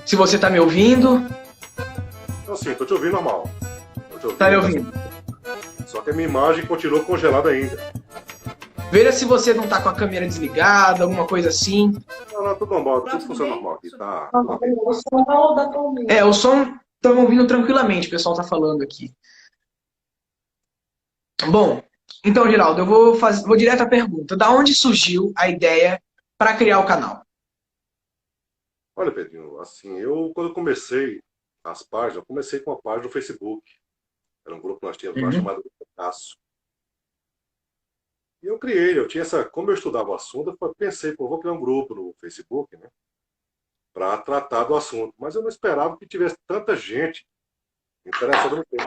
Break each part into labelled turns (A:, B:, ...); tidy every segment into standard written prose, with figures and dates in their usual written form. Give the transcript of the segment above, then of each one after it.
A: Se você está me ouvindo.
B: Então, sim, tô te ouvindo normal.
A: Tá me ouvindo?
B: Só que a minha imagem continua congelada ainda.
A: Veja se você não tá com a câmera desligada, alguma coisa assim.
B: Não, tudo normal, tudo funciona normal aqui, tá?
A: O som estamos ouvindo tranquilamente, o pessoal tá falando aqui. Bom, então, Geraldo, eu vou direto à pergunta. Da onde surgiu a ideia para criar o canal?
B: Olha, Pedrinho, assim, quando eu comecei as páginas, eu comecei com uma página no Facebook. Era um grupo que nós tínhamos lá
A: Uhum.
B: chamado Cangaço. E eu criei, como eu estudava o assunto, eu pensei, pô, vou criar um grupo no Facebook, né, para tratar do assunto. Mas eu não esperava que tivesse tanta gente interessada no tema.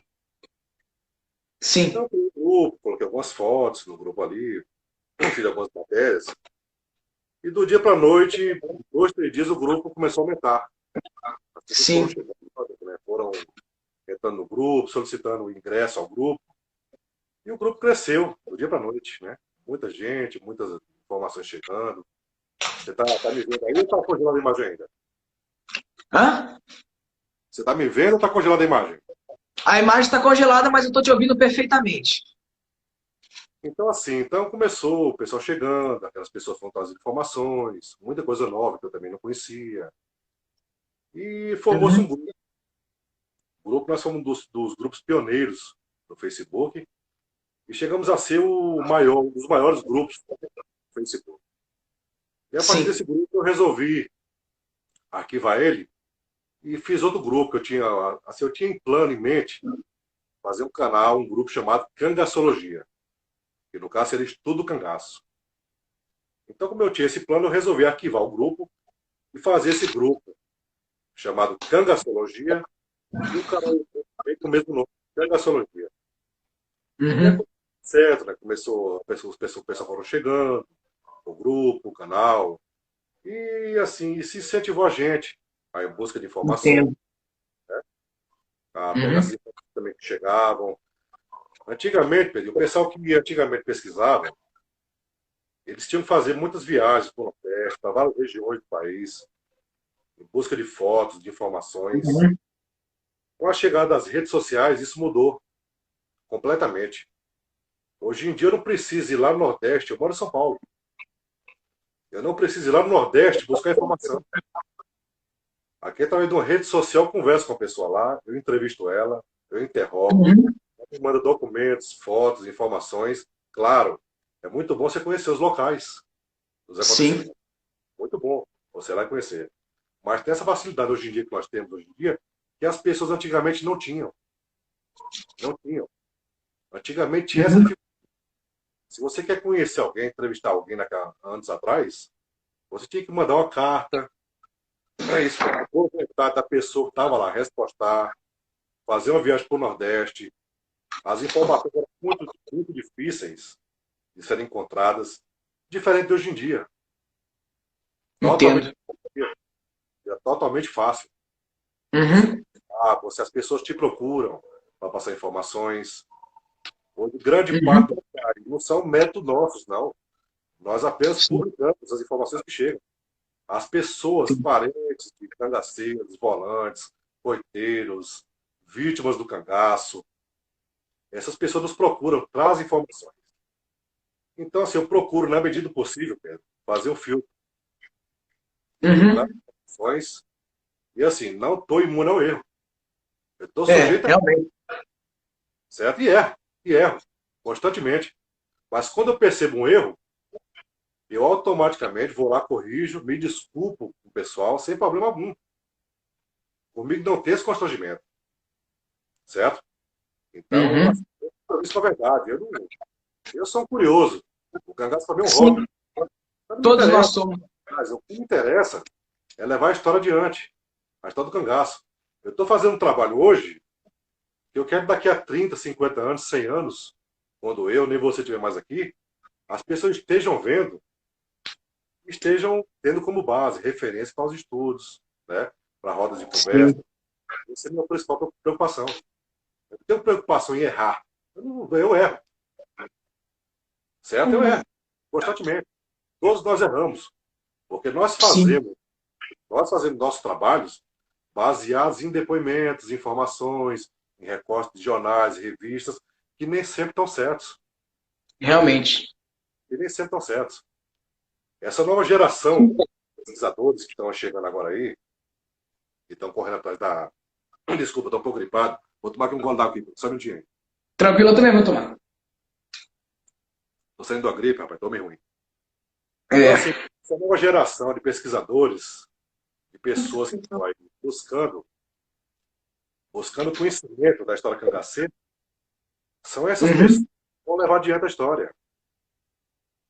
B: Então,
A: Sim.
B: eu criei um grupo, coloquei algumas fotos no grupo ali, fiz algumas matérias. E do dia para a noite, 2, 3 dias, o grupo começou a aumentar. As pessoas foram
A: Sim.
B: chegando, né, foram entrando no grupo, solicitando o ingresso ao grupo. E o grupo cresceu do dia para a noite, né? Muita gente, muitas informações chegando. Você tá me vendo aí ou tá congelada a imagem ainda?
A: Hã?
B: Você tá me vendo ou tá congelada a imagem?
A: A imagem está congelada, mas eu estou te ouvindo perfeitamente.
B: Então, assim, então começou o pessoal chegando, aquelas pessoas foram trazendo informações, muita coisa nova que eu também não conhecia. E formou-se um
A: Uhum.
B: grupo. O grupo, nós fomos um dos grupos pioneiros do Facebook e chegamos a ser um dos maiores grupos do Facebook. E a partir
A: Sim.
B: desse grupo eu resolvi arquivar ele e fiz outro grupo. Eu tinha em plano, em mente, fazer um canal, um grupo chamado Cangaçologia, que no caso seria Estudo Cangaço. Então, como eu tinha esse plano, eu resolvi arquivar o grupo e fazer esse grupo chamado Cangaçologia e o canal também com o mesmo nome, Cangaçologia. E é
A: Uhum.
B: certo, né? Começou, as pessoas foram chegando, o grupo, o canal, e assim, se incentivou a gente a em busca de informação,
A: Entendo.
B: a pegar
A: Uhum.
B: essas informações também que chegavam. Antigamente, Pedro, o pessoal que antigamente pesquisava, eles tinham que fazer muitas viagens para o Nordeste, para várias regiões do país, em busca de fotos, de informações.
A: Uhum.
B: Com a chegada das redes sociais, isso mudou completamente. Hoje em dia eu não preciso ir lá no Nordeste, eu moro em São Paulo. Eu não preciso ir lá no Nordeste buscar informação. Aqui, através de uma rede social, eu converso com a pessoa lá, eu entrevisto ela, eu interrogo,
A: Uhum.
B: ela me manda documentos, fotos, informações. Claro, é muito bom você conhecer os locais, os
A: Sim.
B: acontecimentos. Muito bom você ir lá e conhecer. Mas tem essa facilidade hoje em dia que nós temos hoje em dia, que as pessoas antigamente não tinham. Não tinham. Antigamente tinha essa
A: Uhum.
B: dificuldade. Se você quer conhecer alguém, entrevistar alguém anos atrás, você tinha que mandar uma carta, esperar a vontade da pessoa que estava lá respostar, fazer uma viagem para o Nordeste. As informações eram muito, muito difíceis de serem encontradas, diferente de hoje em dia. Totalmente,
A: Entendo.
B: totalmente fácil. Você,
A: Uhum.
B: as pessoas te procuram para passar informações. Hoje, grande parte
A: Uhum.
B: do lugar, não são métodos nossos, não. Nós apenas
A: Sim.
B: publicamos as informações que chegam. As pessoas,
A: Sim.
B: parentes de cangaceiros, volantes, coiteiros, vítimas do cangaço, essas pessoas nos procuram, trazem informações. Então, assim, eu procuro, na medida do possível, Pedro, fazer um filtro, filtrar
A: Uhum.
B: informações e, assim, não estou imune ao erro. Eu estou
A: É,
B: sujeito a,
A: realmente.
B: certo? E erro, constantemente. Mas quando eu percebo um erro, eu automaticamente vou lá, corrijo, me desculpo com o pessoal, sem problema algum. Comigo não tem esse constrangimento, certo? Então,
A: Uhum.
B: assim, isso é verdade. Eu sou um curioso. O cangaço também é um hobby.
A: Sim.
B: Então, não me
A: Todos nós
B: interessa.
A: somos.
B: Mas o que me interessa é levar a história adiante. A história do cangaço. Eu estou fazendo um trabalho hoje que eu quero daqui a 30, 50 anos, 100 anos, quando eu nem você estiver mais aqui, as pessoas estejam vendo, estejam tendo como base, referência para os estudos, né? Para rodas de conversa.
A: Sim.
B: Essa é a minha principal preocupação. Eu não tenho preocupação em errar. Eu erro, certo? Eu erro, constantemente. Todos nós erramos, porque
A: Sim.
B: nós fazemos nossos trabalhos baseados em depoimentos, informações, em recortes de jornais e revistas, que nem sempre estão certos.
A: Realmente.
B: Que nem sempre estão certos. Essa nova geração de pesquisadores que estão chegando agora aí, que estão correndo atrás da. Desculpa, estou um pouco gripado. Vou tomar aqui um gole d'água aqui, só um minutinho aí.
A: Tranquilo, eu também vou tomar.
B: Estou saindo da gripe, rapaz, estou meio ruim. Então,
A: É.
B: assim, essa nova geração de pesquisadores, de pessoas que estão aí buscando conhecimento da história cangaceira, são essas pessoas
A: Uhum.
B: que vão levar adiante a história.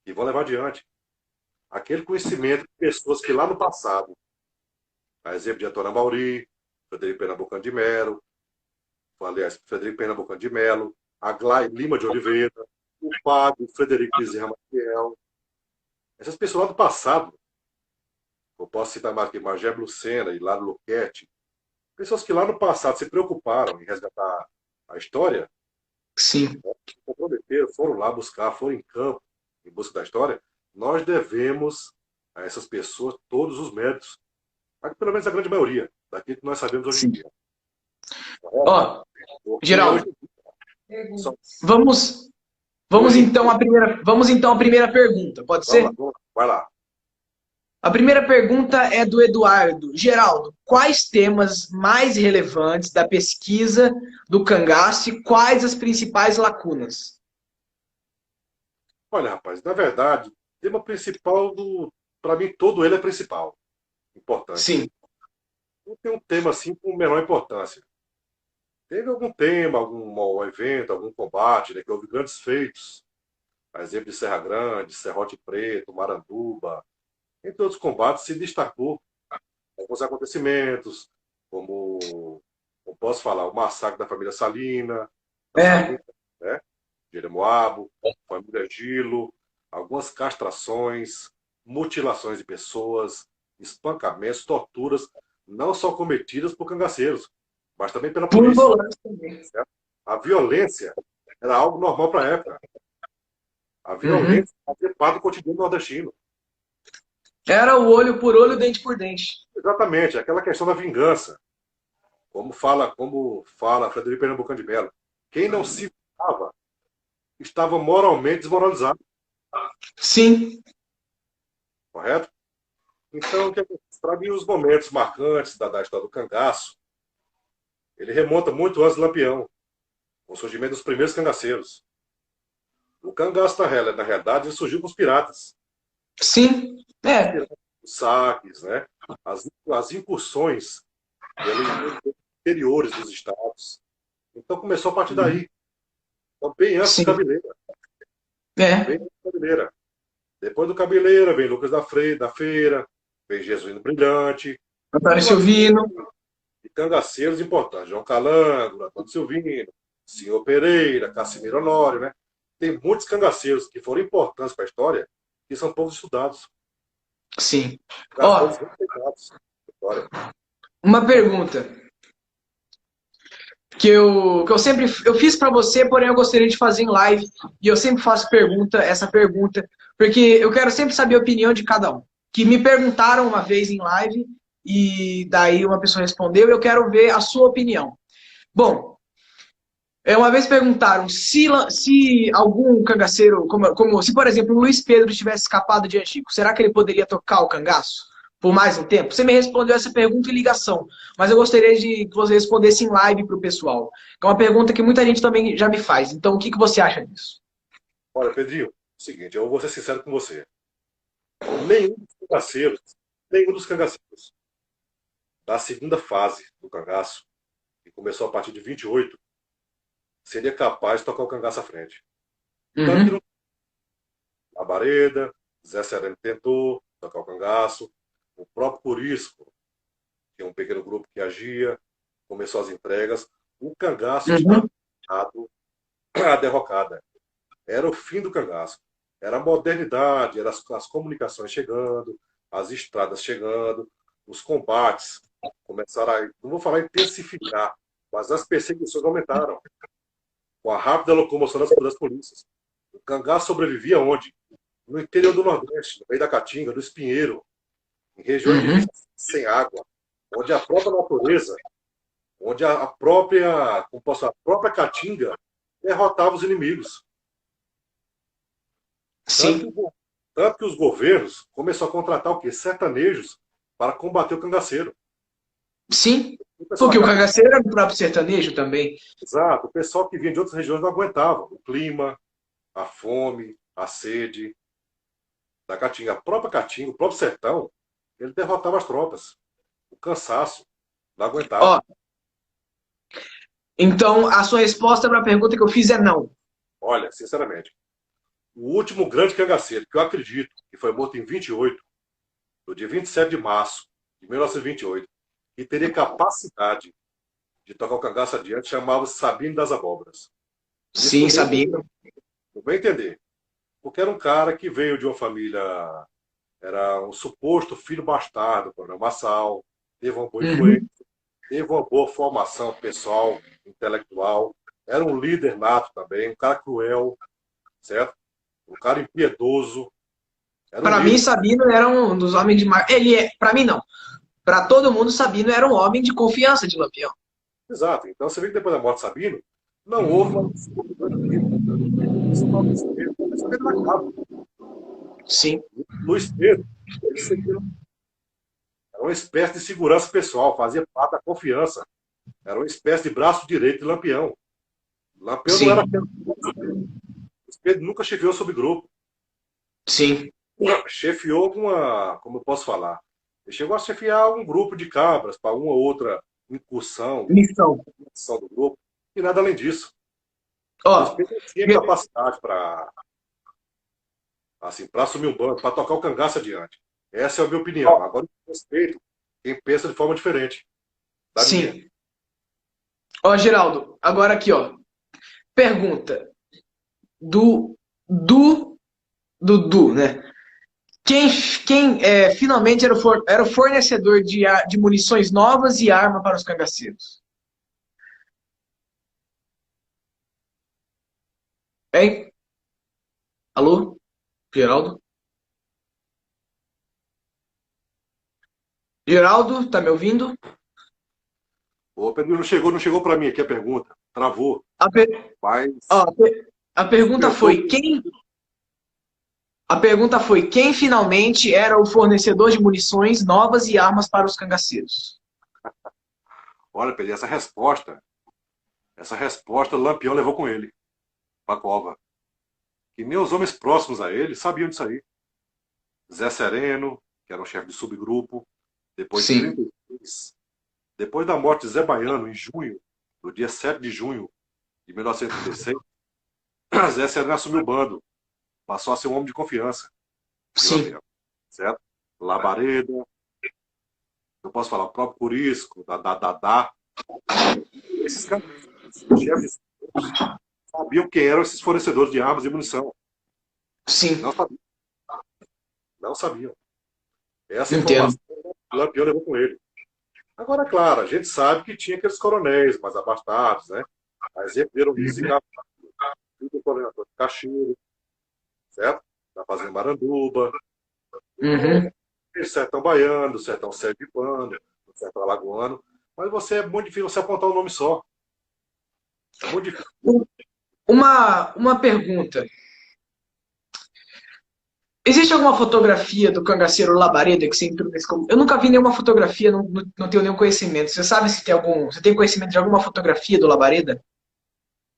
B: E vão levar adiante. Aquele conhecimento de pessoas que lá no passado, a exemplo de Antônio Mauri, Frederico Pernambucano de Melo, aliás, Frederico Pernambucano de Melo, Aglai Lima de Oliveira, o padre Frederico Bezerra Maciel. Essas pessoas lá do passado, eu posso citar mais aqui Magé Lucena e Laro Luquete, pessoas que lá no passado se preocuparam em resgatar a história,
A: Sim.
B: se comprometeram, foram lá buscar, foram em campo em busca da história, nós devemos a essas pessoas todos os méritos. Pelo menos a grande maioria, daquilo que nós sabemos hoje em
A: Sim.
B: dia. Correto?
A: Ó,
B: Porque hoje
A: Geraldo,
B: só...
A: vamos,
B: Oi,
A: vamos então à primeira pergunta, pode ser?
B: vamos lá, vai lá.
A: A primeira pergunta é do Eduardo. Geraldo, quais temas mais relevantes da pesquisa do cangaço e quais as principais lacunas?
B: Olha, rapaz, na verdade, o tema principal para mim, todo ele é principal, importante.
A: Sim.
B: Não tem um tema assim com menor importância. Teve algum tema, algum evento, algum combate, né, que houve grandes feitos, a exemplo de Serra Grande, Serrote Preto, Maranduba, entre outros combates, se destacou alguns acontecimentos, como posso falar, o massacre da família Salina, da
A: É,
B: Salina, né, Jeremoabo, família Gilo, algumas castrações, mutilações de pessoas, espancamentos, torturas, não só cometidas por cangaceiros, mas também pela
A: por
B: polícia.
A: volante também.
B: Certo? A violência era algo normal para a época. A
A: Uhum.
B: violência fazia parte do cotidiano nordestino.
A: Era o olho por olho, dente por dente.
B: Exatamente, aquela questão da vingança. Como fala Frederico Pernambucano de Mello. Quem não se vingava estava moralmente desmoralizado,
A: Sim.
B: correto? Então, para mim, os momentos marcantes da história do cangaço, ele remonta muito antes do Lampião, com o surgimento dos primeiros cangaceiros. O cangaço, na realidade, ele surgiu com os piratas.
A: Sim.
B: Os
A: É.
B: piratas, os saques, né? As incursões pelos interiores dos estados. Então começou a partir daí. Então, bem antes do
A: Sim.
B: Cabeleira. Bem
A: É.
B: antes do Cabeleira. Depois do Cabeleira vem Lucas da Feira, vem Jesuíno Brilhante,
A: Antônio
B: e uma
A: Silvino.
B: de cangaceiros importantes. João Calango, Antônio Silvino, Senhor Pereira, Cassimiro Honório, né? Tem muitos cangaceiros que foram importantes para a história que são poucos estudados.
A: Sim. Ó,
B: Cangaceiros respeitados na história.
A: uma pergunta que eu sempre eu fiz para você, porém eu gostaria de fazer em live e eu sempre faço essa pergunta, porque eu quero sempre saber a opinião de cada um. Que me perguntaram uma vez em live e daí uma pessoa respondeu e eu quero ver a sua opinião. Bom, uma vez perguntaram se algum cangaceiro, como se por exemplo o Luiz Pedro tivesse escapado de Angico, será que ele poderia tocar o cangaço por mais um tempo? Você me respondeu essa pergunta em ligação, mas eu gostaria de que você respondesse em live para o pessoal. É uma pergunta que muita gente também já me faz. Então, o que você acha disso?
B: Olha, Pedrinho, é o seguinte, eu vou ser sincero com você. Nenhum dos cangaceiros, nenhum dos cangaceiros da segunda fase do cangaço, que começou a partir de 28, seria capaz de tocar o cangaço à frente. Tanto que
A: Uhum,
B: no Labareda, Zé Sereno tentou tocar o cangaço, o próprio Curisco, que é um pequeno grupo que agia, começou as entregas, o cangaço estava
A: uhum,
B: dado à derrocada. Era o fim do cangaço. Era a modernidade, eram as comunicações chegando, as estradas chegando, os combates começaram a, não vou falar intensificar, mas as perseguições aumentaram, com a rápida locomoção das polícias. O cangaço sobrevivia onde? No interior do Nordeste, no meio da Caatinga, do Espinheiro, em regiões de
A: uhum.
B: sem água. onde a própria natureza, onde a própria, como posso falar, a própria caatinga derrotava os inimigos. Tanto
A: Sim,
B: que, tanto que os governos começaram a contratar o quê? Sertanejos para combater o cangaceiro.
A: sim.
B: O pessoal
A: Porque o
B: da caatinga,
A: cangaceiro era do próprio sertanejo também.
B: exato, o pessoal que vinha de outras regiões não aguentava o clima, a fome, a sede da caatinga. A própria caatinga, o próprio sertão, ele derrotava as tropas. O cansaço, não
A: Ó,
B: aguentava.
A: então a sua resposta para a pergunta que eu fiz é não.
B: Olha, sinceramente, o último grande cangaceiro, que eu acredito que foi morto em 28, no dia 27 de março de 1928, e teria capacidade de tocar o cangaço adiante, chamava-se Sabino das Abóboras. Isso
A: Sim, sabia.
B: no meu entender. Porque era um cara que veio de uma família, era um suposto filho bastardo do Coronel Massal, teve uma boa influência,
A: Uhum.
B: teve uma boa formação pessoal, intelectual, era um líder nato também, um cara cruel, certo? Um cara impiedoso, era um
A: Para mim,
B: líder.
A: Sabino era um dos homens de mar... Ele é, para mim não. Para todo mundo, Sabino era um homem de confiança de Lampião.
B: Exato. Então você vê que depois da morte de Sabino, não houve uma disputa grande dele. Principalmente Pedro, mas Pedro na capa.
A: Sim,
B: Luiz Pedro, ele seguia, era uma espécie de segurança pessoal, fazia parte da confiança. Era uma espécie de braço direito de Lampião. Lampião não era
A: sim,
B: aquele. Luiz Pedro nunca chefiou sob grupo.
A: sim,
B: Chefiou alguma, como eu posso falar? Ele chegou a chefiar um grupo de cabras para uma ou outra incursão,
A: missão.
B: ação do grupo, e nada além disso. Luiz
A: Ó,
B: Pedro tinha capacidade para assim, para assumir um banco, para tocar o cangaço adiante. Essa é a minha opinião.
A: ó,
B: Agora, eu respeito quem pensa de forma diferente da minha.
A: sim. Ó, Geraldo, agora aqui, ó. Pergunta do do, né? Quem finalmente era o fornecedor de munições novas e arma para os cangaceiros? Hein? Alô? Geraldo? Geraldo, tá me ouvindo?
B: O Pedro não chegou para mim aqui a pergunta. Travou.
A: A, per- ó,
B: Mas
A: a pergunta
B: despertou.
A: foi quem finalmente era o fornecedor de munições novas e armas para os cangaceiros?
B: Olha, Pedro, essa resposta, o Lampião levou com ele para a cova. E nem os homens próximos a ele sabiam disso aí. Zé Sereno, que era um chefe de subgrupo, depois de
A: Sim,
B: 36, depois da morte de Zé Baiano, em junho, no dia 7 de junho de 1936, Zé Sereno assumiu o bando, passou a ser um homem de confiança de
A: sim.
B: Lampião, certo? Labareda, eu posso falar, o próprio Curisco, da. Esses caras, esses chefes, sabiam quem eram esses fornecedores de armas e munição.
A: Sim,
B: Não sabiam. Não sabiam. Essa
A: entendo.
B: informação o Lampião levou com ele. Agora, claro, a gente sabe que tinha aqueles coronéis mais abastados, né? A exemplo de Eunice Gabriel, filho do coronel Cacheiro, certo? Da Fazenda Maranduba. Então,
A: Uhum.
B: tem sertão baiano, sertão sergipano, sertão alagoano. Mas é muito difícil você apontar um nome só. É muito difícil.
A: Uma pergunta. Existe alguma fotografia do cangaceiro Labareda que você entrou nesse... Eu nunca vi nenhuma fotografia, não tenho nenhum conhecimento. Você sabe se tem algum... Você tem conhecimento de alguma fotografia do Labareda?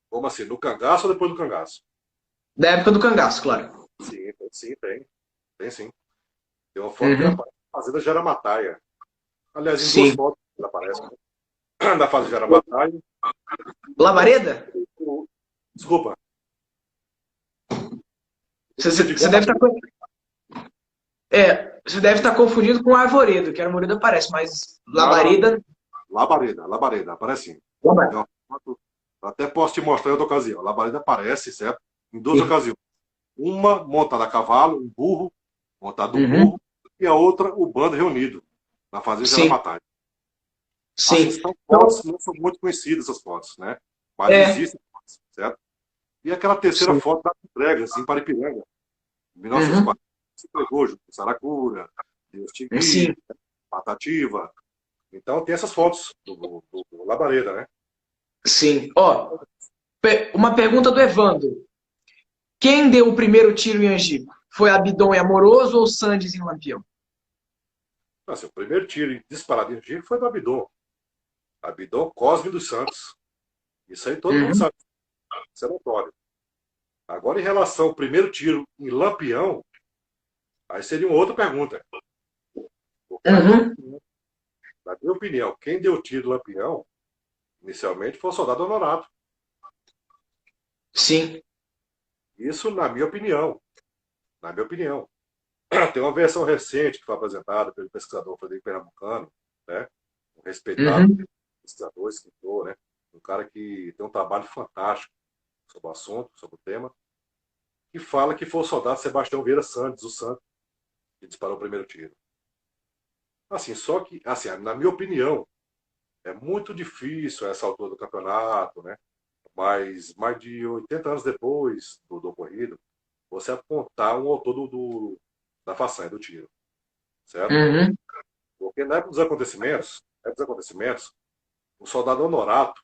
B: Como assim? No cangaço ou depois do cangaço?
A: Da época do cangaço, claro.
B: Sim, tem. Tem sim. Tem uma foto que ele
A: Uhum.
B: aparece na Fazenda Jaramataia. Aliás, em duas
A: Sim.
B: fotos ele aparece. Na Fazenda Jaramataia.
A: Labareda?
B: Desculpa.
A: Você,
B: Você
A: você-
B: de
A: você deve
B: Labareda.
A: estar... você deve estar confundindo com Arvoredo, que Arvoredo aparece, mas
B: Não, não, não.
A: Labareda...
B: Labareda, aparece sim. Tem
A: Labareda.
B: uma foto, eu até posso te mostrar em outra ocasião. Labareda aparece, certo? Em duas
A: Sim.
B: ocasiões. Uma montada a cavalo, um burro, montado um
A: Uhum.
B: burro, e a outra, o bando reunido, na Fazenda
A: Sim.
B: Jaramataia. Assim,
A: Sim.
B: são
A: Então,
B: fotos, não são muito conhecidas essas fotos, né? Mas
A: é...
B: existem fotos, certo? E aquela terceira
A: Sim.
B: foto das entregas, em Paripiranga, em
A: Uhum.
B: 1940, se entregou junto com Saracura, Deus te
A: Sim.
B: guie, Patativa. Então tem essas fotos do Labareda, né?
A: Sim. Ó, uma pergunta do Evandro. Quem deu o primeiro tiro em Angico? Foi Abidão e Amoroso ou Sandes em Lampião?
B: Assim, o primeiro tiro disparado em Angico foi do Abidon. Abidon Cosme dos Santos. Isso aí todo mundo
A: Uhum.
B: sabe. Isso é notório. Agora, em relação ao primeiro tiro em Lampião, aí seria uma outra pergunta. Porque,
A: Uhum.
B: na minha opinião, quem deu o tiro em Lampião, inicialmente, foi o soldado Honorato.
A: Sim.
B: Isso, na minha opinião. Na minha opinião. Tem uma versão recente que foi apresentada pelo pesquisador Frederico Pernambucano, né? Um respeitado
A: Uhum.
B: pesquisador, escritor, né? Um cara que tem um trabalho fantástico sobre o assunto, sobre o tema, que fala que foi o soldado Sebastião Vieira Santos, o Santos, que disparou o primeiro tiro. Assim, só que, assim, na minha opinião, é muito difícil a essa altura do campeonato, né? Mas mais de 80 anos depois do ocorrido, você apontar um autor da façanha, do tiro, certo?
A: Uhum.
B: Porque na época dos acontecimentos, o soldado Honorato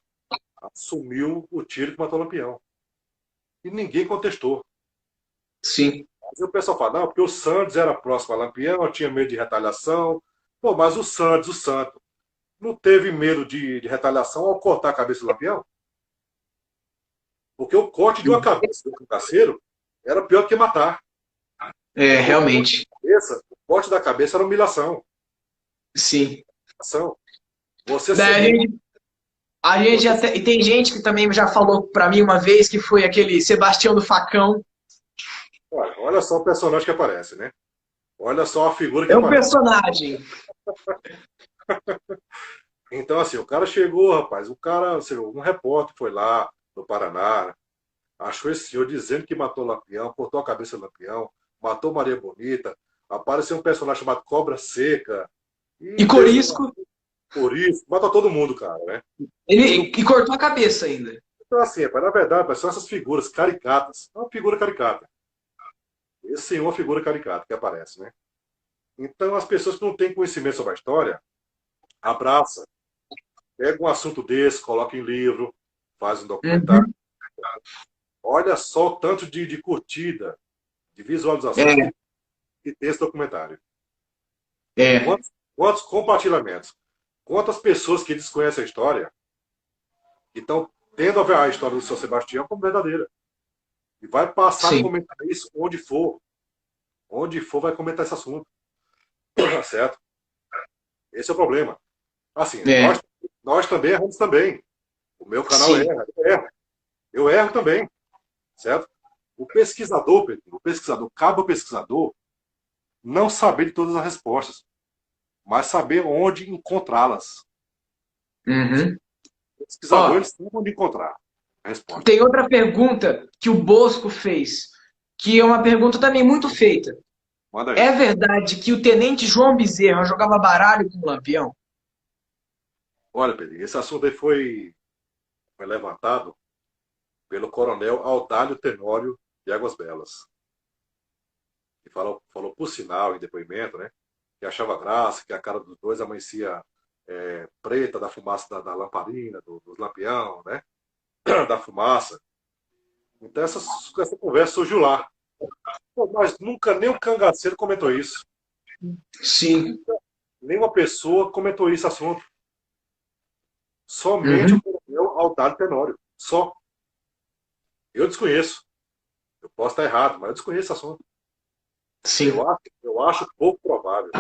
B: assumiu o tiro que matou o Lampião. E ninguém contestou.
A: Sim.
B: Mas o pessoal fala, não, porque o Santos era próximo a Lampião, tinha medo de retaliação. Pô, mas o Santos, não teve medo de retaliação ao cortar a cabeça do Lampião? Porque o corte de uma cabeça do cangaceiro era pior que matar.
A: É,
B: O
A: realmente.
B: o corte da cabeça era humilhação.
A: Sim.
B: Humilhação. Você ser
A: Daí
B: morto.
A: a gente
B: Você...
A: até, e tem gente que também já falou pra mim uma vez que foi aquele Sebastião do Facão.
B: Olha só o personagem que aparece, né? Olha só a figura que
A: É um
B: aparece.
A: personagem.
B: Então, assim, o cara chegou, rapaz, um repórter foi lá no Paraná, achou esse senhor dizendo que matou o Lampião, cortou a cabeça do Lampião, matou Maria Bonita, apareceu um personagem chamado Cobra Seca,
A: E
B: e
A: Corisco,
B: por isso, matou todo mundo, cara, né? Todo
A: ele
B: mundo.
A: e cortou a cabeça ainda.
B: Então, assim, rapaz, na verdade, rapaz, são essas figuras caricatas. É uma figura caricata. Esse sim é uma figura caricata que aparece, né? Então, as pessoas que não têm conhecimento sobre a história, abraça, pega um assunto desse, coloca em livro, faz um documentário.
A: Uhum.
B: Olha só o tanto de curtida, de visualizações
A: É,
B: que tem esse documentário.
A: é,
B: Quantos compartilhamentos? Quantas pessoas que desconhecem a história e estão tendo a ver a história do São Sebastião como verdadeira. E vai passar a
A: sim.
B: comentar isso onde for. Onde for, vai comentar esse assunto. Certo? Esse é o problema. Assim,
A: É,
B: nós também erramos também. O meu canal
A: sim.
B: erra, eu erro. Eu erro também. Certo? O pesquisador, Pedro, cabe ao pesquisador não saber de todas as respostas, mas saber onde encontrá-las.
A: Uhum.
B: O pesquisador,
A: Ó,
B: ele sabe onde encontrar a resposta.
A: tem outra pergunta que o Bosco fez, que é uma pergunta também muito feita.
B: Manda aí.
A: É verdade que o tenente João Bezerra jogava baralho com o Lampião?
B: Olha, Pedro, esse assunto aí foi levantado pelo coronel Audálio Tenório de Águas Belas, que falou por sinal em depoimento, né, que achava graça, que a cara dos dois amanhecia preta da fumaça da lamparina, do lampião, né, da fumaça. Então essa conversa surgiu lá. Pô, mas nunca nem o cangaceiro comentou isso.
A: Sim.
B: Nenhuma pessoa comentou esse assunto. Somente
A: Uhum.
B: o coronel Audálio Tenório. Só. Eu desconheço. Eu posso estar errado, mas eu desconheço esse assunto.
A: Sim.
B: Eu acho pouco provável.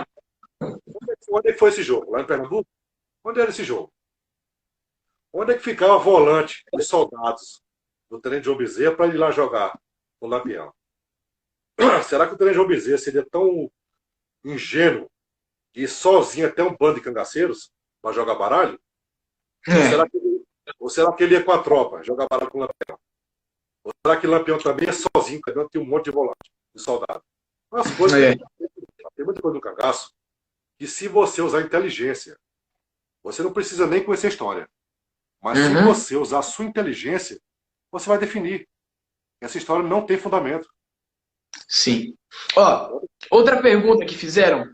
B: Onde é que foi esse jogo? Lá em Pernambuco? Onde era esse jogo? Onde é que ficava o volante dos soldados do Tenente João Bezerra para ir lá jogar no Lampião? Será que o Tenente João Bezerra seria tão ingênuo de ir sozinho até um bando de cangaceiros para jogar baralho? Ou
A: É,
B: será que ele ia com a tropa jogar baralho com o Lampião? Ou será que o Lampião também é sozinho, também tem um monte de volante, de soldado? As coisas que
A: é.
B: tem muita coisa no cangaço que se você usar inteligência, você não precisa nem conhecer a história. Mas se
A: Uhum.
B: você usar a sua inteligência, você vai definir. Essa história não tem fundamento.
A: Sim. Ó, outra pergunta que fizeram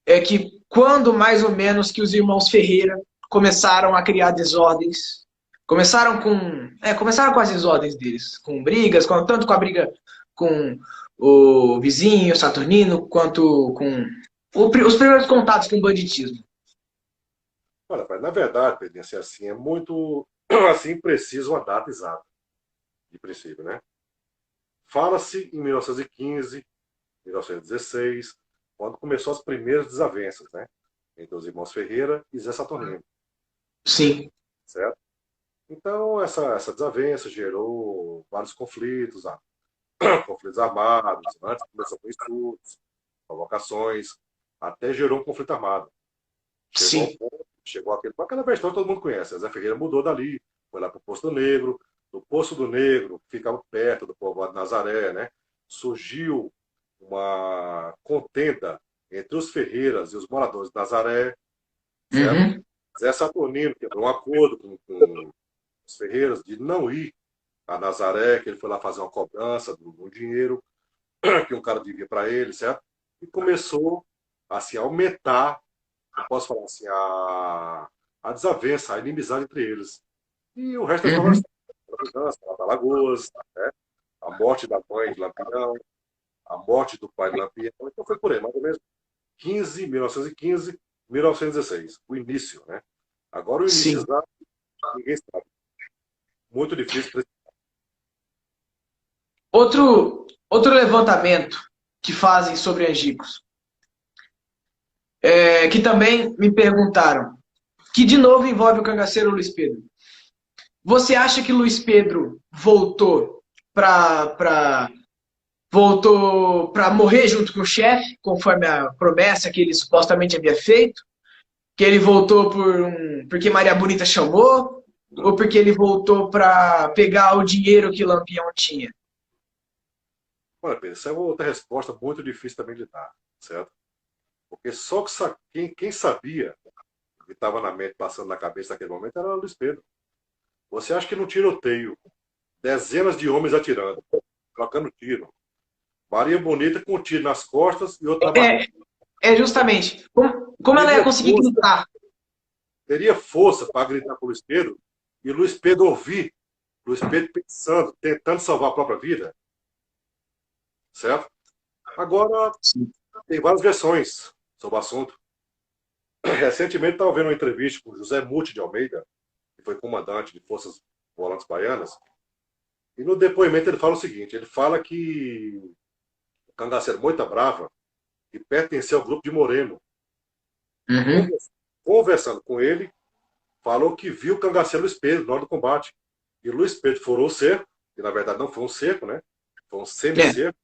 A: é que quando mais ou menos que os irmãos Ferreira começaram a criar desordens. Começaram com as desordens deles, com brigas, tanto com a briga com o vizinho Saturnino, quanto com os primeiros contatos com o banditismo.
B: Olha, pai, na verdade, Pedrinho, assim, é muito assim preciso uma data exata, de princípio, né? Fala-se em 1915, 1916, quando começou as primeiras desavenças, né? Entre os irmãos Ferreira e Zé Saturnino,
A: Sim.
B: certo? Então, essa desavença gerou vários conflitos, conflitos armados, antes começou com estudos, provocações, até gerou um conflito armado. Chegou ao
A: Sim.
B: ponto, chegou aquela versão que todo mundo conhece. Zé Ferreira mudou dali, foi lá para o Poço do Negro. Do Poço do Negro, que ficava perto do povoado de Nazaré, né? Surgiu uma contenda entre os Ferreiras e os moradores de Nazaré, certo?
A: Uhum.
B: Zé Saturnino quebrou um acordo com os Ferreiras de não ir a Nazaré, que ele foi lá fazer uma cobrança do dinheiro que um cara devia para ele, certo? E começou assim, a aumentar, eu posso falar assim, a desavença, a inimizade entre eles. E o resto é só
A: Uhum.
B: da Lagoas, né? A morte da mãe de Lampião, a morte do pai de Lampião. Então foi por aí, mais ou menos 1915, 1916, o início, né? Agora o início
A: Sim.
B: exato, ninguém sabe. Muito difícil.
A: Outro levantamento que fazem sobre angicos, que também me perguntaram, que de novo envolve o cangaceiro Luiz Pedro. Você acha que Luiz Pedro para voltou para morrer junto com o chefe, conforme a promessa que ele supostamente havia feito? Que ele voltou porque Maria Bonita chamou? Ou porque ele voltou para pegar o dinheiro que Lampião tinha?
B: Olha, Pedro, essa é outra resposta muito difícil também de dar, certo? Porque só que quem sabia o que estava na mente, passando na cabeça naquele momento, era o Luiz Pedro. Você acha que no tiroteio, dezenas de homens atirando, trocando tiro, Maria Bonita com um tiro nas costas e outro na barriga.
A: É, justamente. Como ela ia
B: Teria
A: conseguir
B: força,
A: gritar?
B: teria força para gritar para o Luiz Pedro e Luiz Pedro ouvir, Luiz Pedro pensando, tentando salvar a própria vida, certo? Agora, tem várias versões sobre o assunto. Recentemente estava vendo uma entrevista com José Muti de Almeida, que foi comandante de Forças Volantes Baianas, e no depoimento ele fala o seguinte, ele fala que o cangaceiro Moita Brava, que pertenceu ao grupo de Moreno,
A: Uhum.
B: conversando com ele, falou que viu o cangaceiro Luiz Pedro na hora do combate. E Luiz Pedro furou o cerco, que na verdade não foi um cerco, né? Foi um
A: É,
B: semicerco.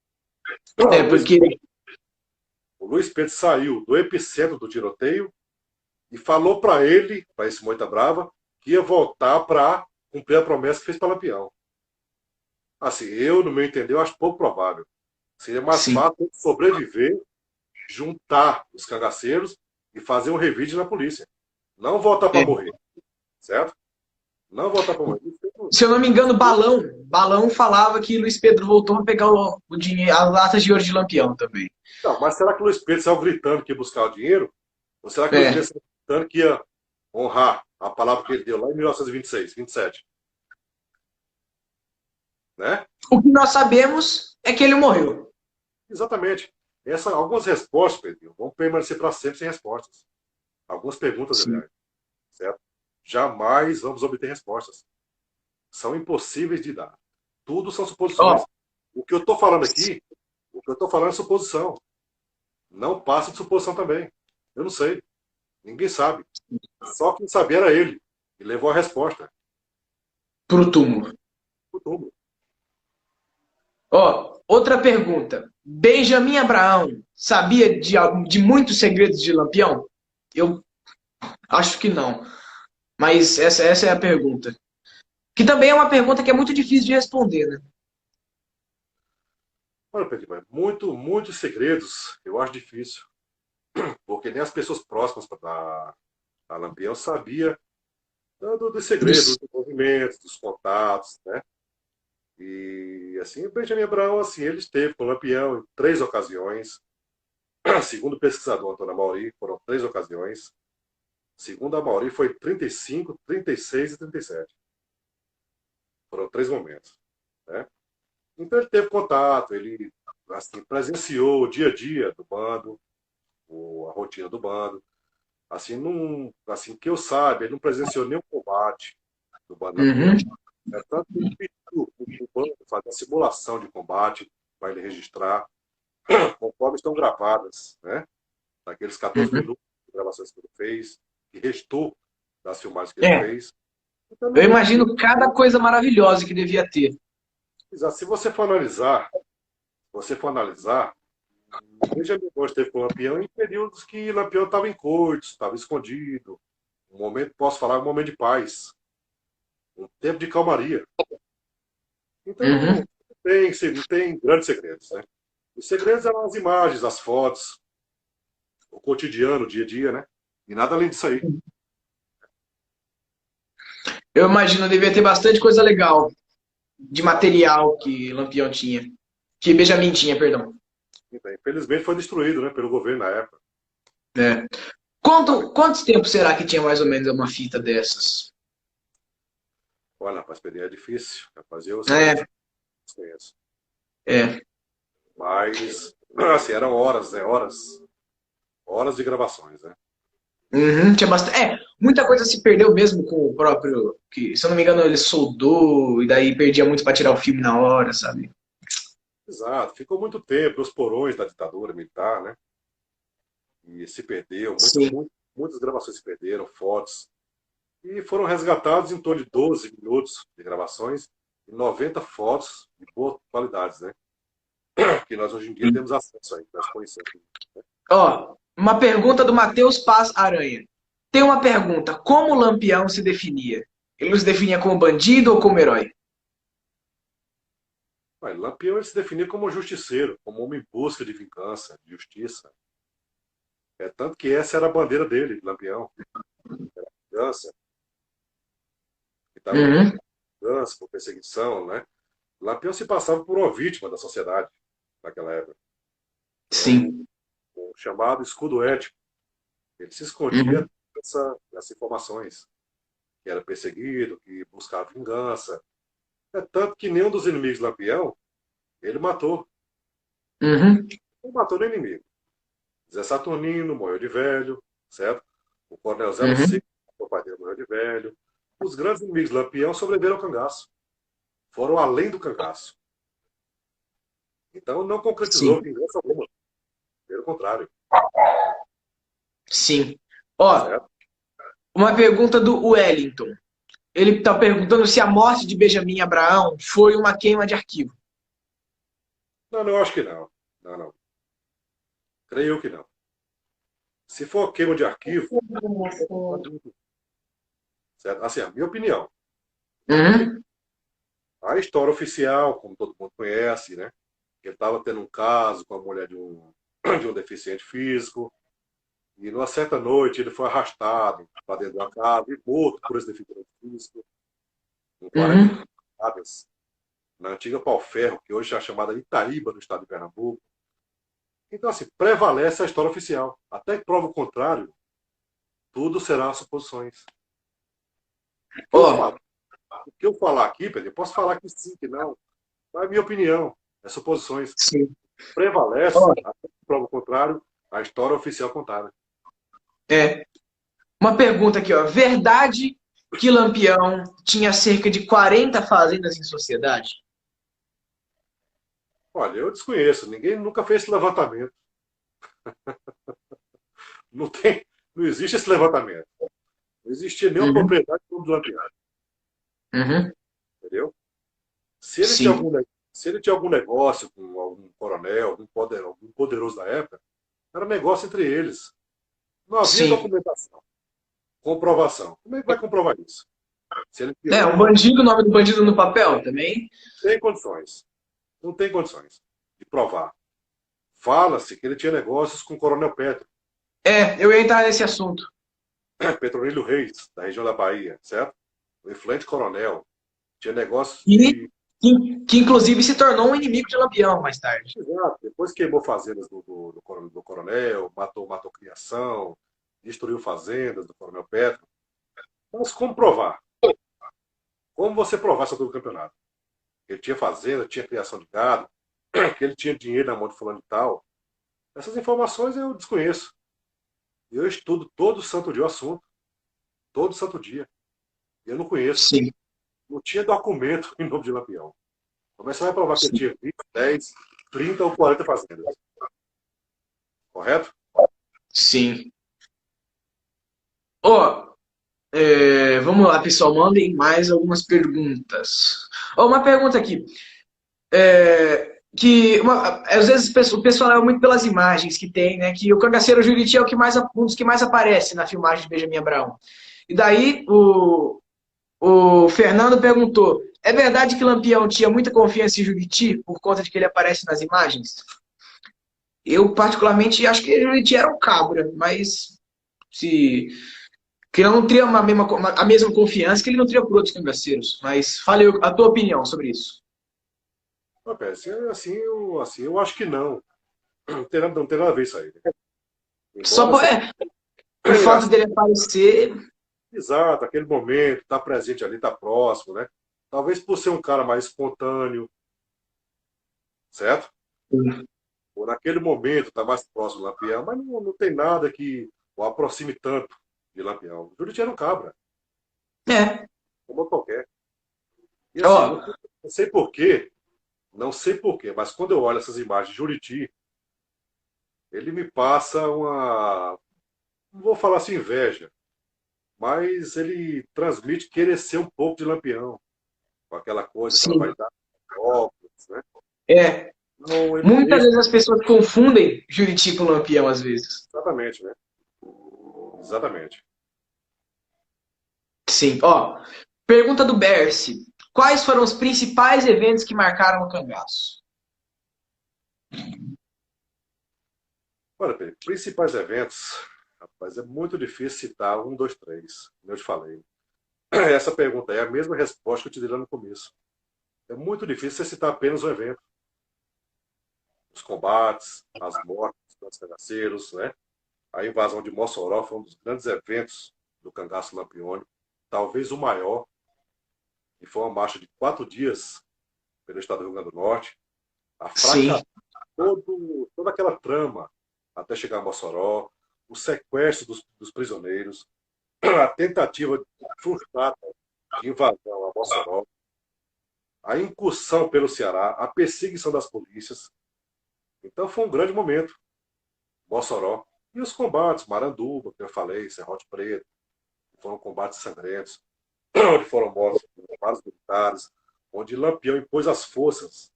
B: O Luiz,
A: porque
B: o Luiz Pedro saiu do epicentro do tiroteio e falou para ele, para esse Moita Brava, que ia voltar para cumprir a promessa que fez para Lampião. Assim, eu, no meu entender, eu acho pouco provável. Seria mais
A: sim.
B: fácil sobreviver, juntar os cangaceiros e fazer um revide na polícia. Não voltar para
A: É.
B: morrer, certo? Não voltar para morrer.
A: Se eu não me engano, Balão falava que Luiz Pedro voltou para pegar o dinheiro, as latas de ouro de Lampião também.
B: Não, mas será que o Luiz Pedro saiu gritando que ia buscar o dinheiro? Ou será que o Luiz
A: É.
B: Pedro saiu gritando que ia honrar a palavra que ele deu lá em 1926, 27? Né?
A: O que nós sabemos é que ele morreu.
B: Exatamente. Algumas respostas, Pedro, vão permanecer para sempre sem respostas. Algumas perguntas,
A: Sim.
B: aliás. Certo? Jamais vamos obter respostas. São impossíveis de dar. Tudo são
A: Ó,
B: suposições. O que eu estou falando aqui, o que eu estou falando é suposição. Não passa de suposição também. Eu não sei. Ninguém sabe. Só quem sabia era ele. E levou a resposta.
A: pro túmulo.
B: O túmulo.
A: Ó, outra pergunta. Benjamin Abraão sabia de muitos segredos de Lampião? Eu acho que não. Mas essa é a pergunta. Que também é uma pergunta que é muito difícil de responder, né?
B: Olha, Pedro, mas muitos segredos eu acho difícil. Porque nem as pessoas próximas da Lampião sabia dos segredos,
A: Dos-
B: dos movimentos, dos contatos, né? E assim, o Benjamin Abraão, assim, ele esteve com o Lampião em 3 ocasiões. Segundo o pesquisador Antônio Amauri, foram 3 ocasiões. Segundo a Amauri, foi 35, 36 e 37. Foram 3 momentos. Né? Então ele teve contato, ele assim, presenciou o dia a dia do bando, a rotina do bando. Assim, não, assim que eu saiba, ele não presenciou nenhum combate do bando Lampião.
A: Uhum.
B: É tanto que ele pediu o bando fazer a simulação de combate para ele registrar, conforme estão gravadas, né? Naqueles 14
A: Uhum.
B: minutos de gravações que ele fez, que restou das filmagens que ele
A: É,
B: fez. Então,
A: eu
B: não,
A: imagino cada coisa maravilhosa que devia ter.
B: se você for analisar, veja depois teve com o Lampião em períodos que o Lampião estava em coitos, estava escondido. Um momento, posso falar, um momento de paz, um tempo de calmaria. Então
A: Uhum.
B: não tem grandes segredos, né? Os segredos eram as imagens, as fotos, o cotidiano, o dia a dia, né? E nada além disso aí.
A: Eu imagino devia ter bastante coisa legal de material que Lampião tinha. Que Benjamin tinha, perdão.
B: Então, infelizmente foi destruído, né, pelo governo na época.
A: É. Quantos tempos será que tinha mais ou menos uma fita dessas?
B: Olha, rapaz, perder é difícil. Rapaz, eu
A: É,
B: sinceramente não conheço.
A: é.
B: Mas, assim, eram horas, né? Horas de gravações, né?
A: Uhum, tinha bastante. É, muita coisa se perdeu mesmo com o próprio. Que, se eu não me engano, ele soldou e daí perdia muito para tirar o filme na hora, sabe?
B: Exato. Ficou muito tempo nos porões da ditadura militar, né? E se perdeu,
A: Sim.
B: muitas gravações se perderam, fotos. E foram resgatados em torno de 12 minutos de gravações e 90 fotos de boa qualidade, né? Que nós hoje em dia temos acesso aí, nós conhecemos.
A: Ó, uma pergunta do Matheus Paz Aranha. Tem uma pergunta: como o Lampião se definia? Ele se definia como bandido ou como herói?
B: Mas Lampião ele se definia como um justiceiro, como um homem em busca de vingança, de justiça. É tanto que essa era a bandeira dele, Lampião. Vingança, que estava lutando
A: Uhum,
B: por vingança, por perseguição, né? Lampião se passava por uma vítima da sociedade naquela época. É
A: sim.
B: o chamado escudo ético. Ele se escondia
A: Uhum,
B: dessas informações, que era perseguido, que buscava vingança. É tanto que nenhum dos inimigos de Lampião ele matou.
A: uhum,
B: Não matou nem inimigo. Zé Saturnino morreu de velho, certo? O Coronel Zé
A: uhum,
B: Lucena, o pai dele, morreu de velho. Os grandes inimigos de Lampião sobreviveram ao cangaço. Foram além do cangaço. Então não concretizou
A: sim.
B: vingança alguma. Pelo contrário,
A: Sim. Ó,
B: certo?
A: uma pergunta do Wellington. Ele está perguntando se a morte de Benjamin Abraão foi uma queima de arquivo.
B: Não, não, acho que não. Não, não. Creio que não. Se for queima de arquivo, certo? Assim, a minha opinião.
A: Uhum,
B: A história oficial, como todo mundo conhece, né? Que ele estava tendo um caso com a mulher de um deficiente físico, e numa certa noite ele foi arrastado para dentro da casa e morto por esse deficiente físico, com 40
A: uhum,
B: facadas, na antiga Pau-Ferro, que hoje é chamada Itaíba, no estado de Pernambuco. Então, assim, prevalece a história oficial. Até que prova o contrário, tudo será suposições. O que eu
A: ó,
B: falo, o que eu falar aqui, Pedro, eu posso falar que sim, que não. Não é minha opinião, é suposições.
A: sim. Ó,
B: Prevalece, até que prova o contrário, a história oficial contada.
A: é, uma pergunta aqui, ó. Verdade que Lampião tinha cerca de 40 fazendas em sociedade?
B: Olha, eu desconheço, ninguém nunca fez esse levantamento. Não tem, não existe esse levantamento. Não existia nenhuma
A: Uhum,
B: propriedade do Lampião,
A: uhum,
B: entendeu? Se ele tinha
A: sim.
B: algum, se ele tinha algum negócio com algum coronel, algum poderoso da época, era negócio entre eles. Não havia
A: Sim.
B: documentação, comprovação. Como é que vai comprovar isso? Se ele tinha
A: É, um bandido, o nome do bandido no papel também.
B: tem condições, não tem condições de provar. Fala-se que ele tinha negócios com o Coronel Petro,
A: É, eu ia entrar nesse assunto.
B: Petronílio Reis, da região da Bahia, certo? O influente coronel tinha negócios
A: E,
B: de.
A: Que inclusive se tornou um inimigo de Lampião mais tarde.
B: Exato. Depois queimou fazendas do coronel, matou criação, destruiu fazendas do coronel Petro. Mas como provar? Como você provar essa do campeonato? Ele tinha fazenda, tinha criação de gado, que ele tinha dinheiro na mão de fulano e tal. Essas informações eu desconheço. Eu estudo todo santo dia o assunto. Todo santo dia. Eu não conheço.
A: Sim.
B: Não tinha documento em nome de Lampião. Como é que você vai provar que ele tinha 20, 10, 30 ou 40 fazendas? Correto?
A: Sim. Ó, vamos lá, pessoal, mandem mais algumas perguntas. Ó, uma pergunta aqui. Às vezes o pessoal leva muito pelas imagens que tem, né? Que o Cangaceiro Juriti é um dos que mais aparece na filmagem de Benjamin Abraão. E daí o Fernando perguntou: é verdade que Lampião tinha muita confiança em Juriti por conta de que ele aparece nas imagens? Eu, particularmente, acho que Juriti era um cabra, mas se que ele não teria a mesma confiança que ele não teria por outros cangaceiros. Mas fale a tua opinião sobre isso.
B: Eu acho que não. Não tem nada a ver isso aí. Né?
A: Só por fato dele aparecer.
B: Exato, aquele momento, tá presente ali, tá próximo, né? Talvez por ser um cara mais espontâneo, certo? Ou naquele momento tá mais próximo do Lampião, mas não tem nada que o aproxime tanto de Lampião. O Juriti era um cabra,
A: É.
B: como qualquer. E assim,
A: Ó,
B: não sei porquê, não sei porquê, mas quando eu olho essas imagens de Juriti, ele me passa uma. Não vou falar assim inveja, mas ele transmite querer ser um pouco de Lampião, com aquela coisa, aquela
A: sim.
B: vaidade, óculos, né?
A: É.
B: Não,
A: Muitas vezes as pessoas confundem Juriti com Lampião, às vezes.
B: exatamente, né? Exatamente.
A: Sim. Ó, pergunta do Berce. Quais foram os principais eventos que marcaram o cangaço?
B: Olha, Pedro, principais eventos, rapaz, é muito difícil citar um, dois, três, como eu te falei. Essa pergunta é a mesma resposta que eu te dei lá no começo. É muito difícil você citar apenas um evento. Os combates, as mortes dos cangaceiros, né? A invasão de Mossoró foi um dos grandes eventos do cangaço lampiônico, talvez o maior, que foi uma marcha de 4 dias pelo estado do Rio Grande do Norte. A
A: Sim.
B: fraca, toda aquela trama até chegar a Mossoró, o sequestro dos prisioneiros, a tentativa frustrada de invasão a Mossoró, a incursão pelo Ceará, a perseguição das polícias. Então foi um grande momento, Mossoró. E os combates, Maranduba, que eu falei, Serrote Preto, foram combates sangrentos, onde foram mortos vários militares, onde Lampião impôs as forças.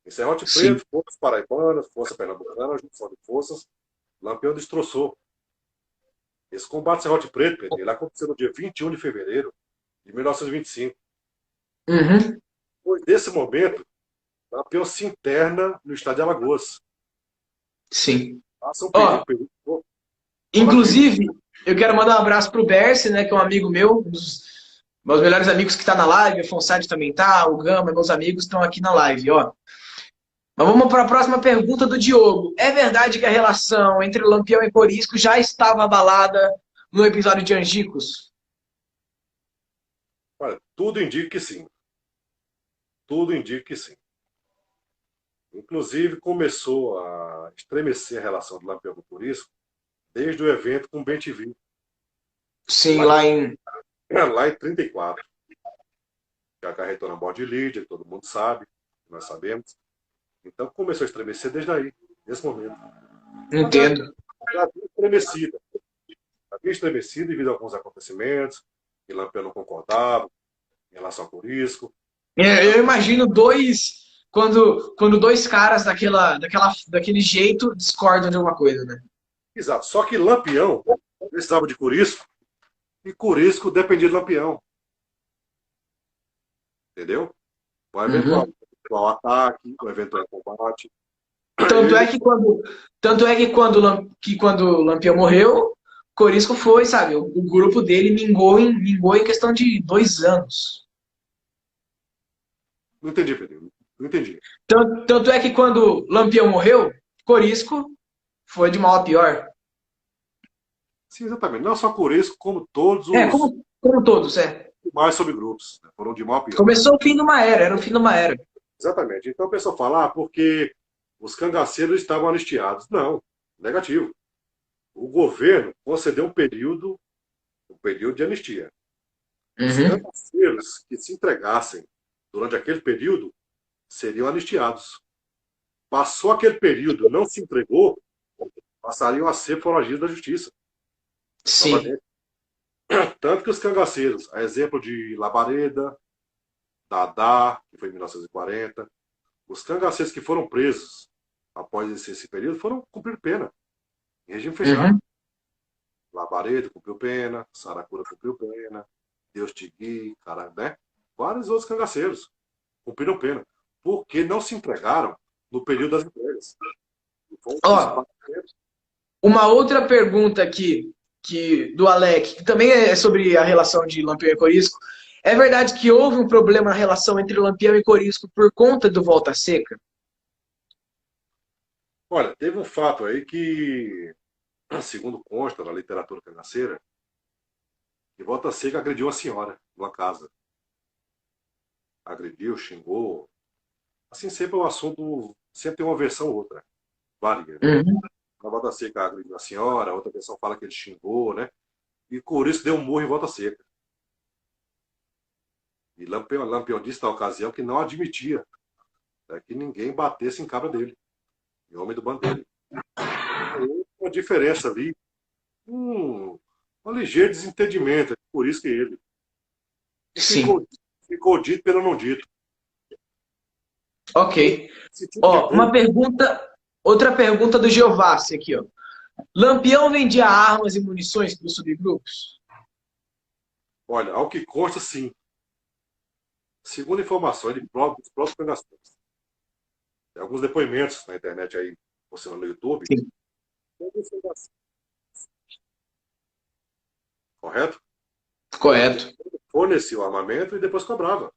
B: Em Serrote
A: Sim.
B: Preto, forças paraibanas, força pernambucana, junção de forças, Lampião destroçou. Esse combate em Serrote Preto, ele aconteceu no dia 21 de fevereiro de 1925.
A: Uhum.
B: Depois desse momento, Lampião se interna no estado de Alagoas.
A: Sim.
B: Passa um
A: Ó,
B: período.
A: inclusive, eu quero mandar um abraço pro Berce, né, que é um amigo meu, um dos meus melhores amigos que tá na live, o Fonsade também tá, o Gama, meus amigos estão aqui na live, ó. Mas vamos para a próxima pergunta do Diogo. É verdade que a relação entre Lampião e Corisco já estava abalada no episódio de Angicos?
B: Olha, tudo indica que sim. Tudo indica que sim. Inclusive, começou a estremecer a relação do Lampião com o Corisco desde o evento com o Bem-TV,
A: Sim,
B: lá,
A: lá em...
B: lá em 34. Que acarretou na morte de Lídia, que todo mundo sabe, nós sabemos. Então começou a estremecer desde aí, nesse momento. Mas
A: Entendo.
B: já havia estremecido. Havia estremecido devido a alguns acontecimentos, que Lampião não concordava em relação ao Corisco.
A: Eu imagino quando dois caras daquele jeito discordam de alguma coisa, né?
B: Exato. Só que Lampião precisava de Corisco e Corisco dependia de Lampião. Entendeu? O eventual,
A: Uhum.
B: eventual ataque, o eventual combate.
A: Tanto é
B: Ele,
A: que quando o Lampião morreu, Corisco foi, sabe? O grupo dele mingou em questão de 2 anos.
B: Não entendi, Pedro. Não entendi.
A: Tanto é que quando Lampião morreu, Corisco foi de mal a pior.
B: Sim, exatamente. Não só por isso, como todos
A: É,
B: os
A: como todos, é.
B: demais subgrupos, né? Foram de mal a pior.
A: Começou o fim de uma era, era o fim de uma era.
B: Exatamente. Então a pessoa fala, porque os cangaceiros estavam anistiados. Não, negativo. O governo concedeu um período de anistia. Os
A: Uhum,
B: cangaceiros que se entregassem durante aquele período seriam anistiados. Passou aquele período, não se entregou, passariam a ser foragidos da justiça.
A: sim.
B: Novamente. Tanto que os cangaceiros, a exemplo de Labareda, Dadá, que foi em 1940, os cangaceiros que foram presos após esse período foram cumprir pena em regime fechado.
A: Uhum.
B: Labareda cumpriu pena, Saracura cumpriu pena, Deus te guie, cara, né? Vários outros cangaceiros cumpriram pena, porque não se entregaram no período das entregas. E foi um
A: Ó,
B: principal momento.
A: uma outra pergunta aqui do Alec, que também é sobre a relação de Lampião e Corisco. É verdade que houve um problema na relação entre Lampião e Corisco por conta do Volta Seca?
B: Olha, teve um fato aí que, segundo consta na literatura cangaceira, que Volta Seca agrediu uma senhora numa casa. Agrediu, xingou. Assim, sempre o assunto, sempre tem uma versão ou outra. Varia, né?
A: Uhum.
B: Na Volta Seca agrediu a senhora, outra versão fala que ele xingou, né? E por isso deu um murro em Volta Seca. E Lampião disse na ocasião que não admitia, né, que ninguém batesse em cabra dele, em homem do bando dele. Houve uma diferença ali, um, um ligeiro desentendimento, por isso que ele. E
A: Sim.
B: ficou dito pelo não dito.
A: Ok.
B: Esse tipo de
A: Ó,
B: coisa,
A: outra pergunta do Giovassi aqui, ó. Lampião vendia armas e munições para os subgrupos?
B: olha, ao que consta, sim. Segundo informações dos próprios cangaceiros. Tem alguns depoimentos na internet aí, você no YouTube.
A: Sim.
B: Correto?
A: Correto.
B: Fornecia o armamento e depois cobrava.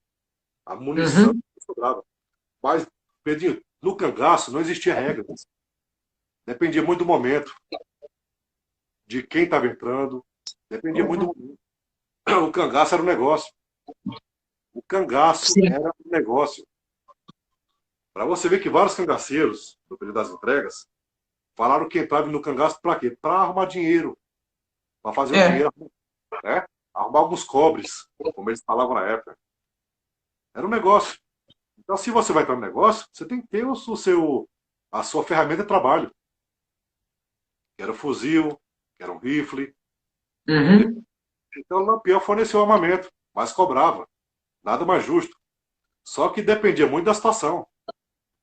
B: A munição
A: Uhum.
B: cobrava. Mas, Pedrinho, no cangaço não existia regras. Dependia muito do momento, de quem estava entrando. Dependia muito do momento. O cangaço era um negócio. O cangaço
A: Sim.
B: era um negócio. Para você ver que vários cangaceiros, no período das entregas, falaram que entravam no cangaço para quê? Para arrumar dinheiro. Para fazer o
A: É.
B: dinheiro, né? Arrumar alguns cobres, como eles falavam na época. Era um negócio. Então, se você vai entrar no negócio, você tem que ter a sua ferramenta de trabalho. Que era o fuzil, que era um rifle.
A: Uhum.
B: Então, o Lampião forneceu armamento, mas cobrava. Nada mais justo. Só que dependia muito da situação.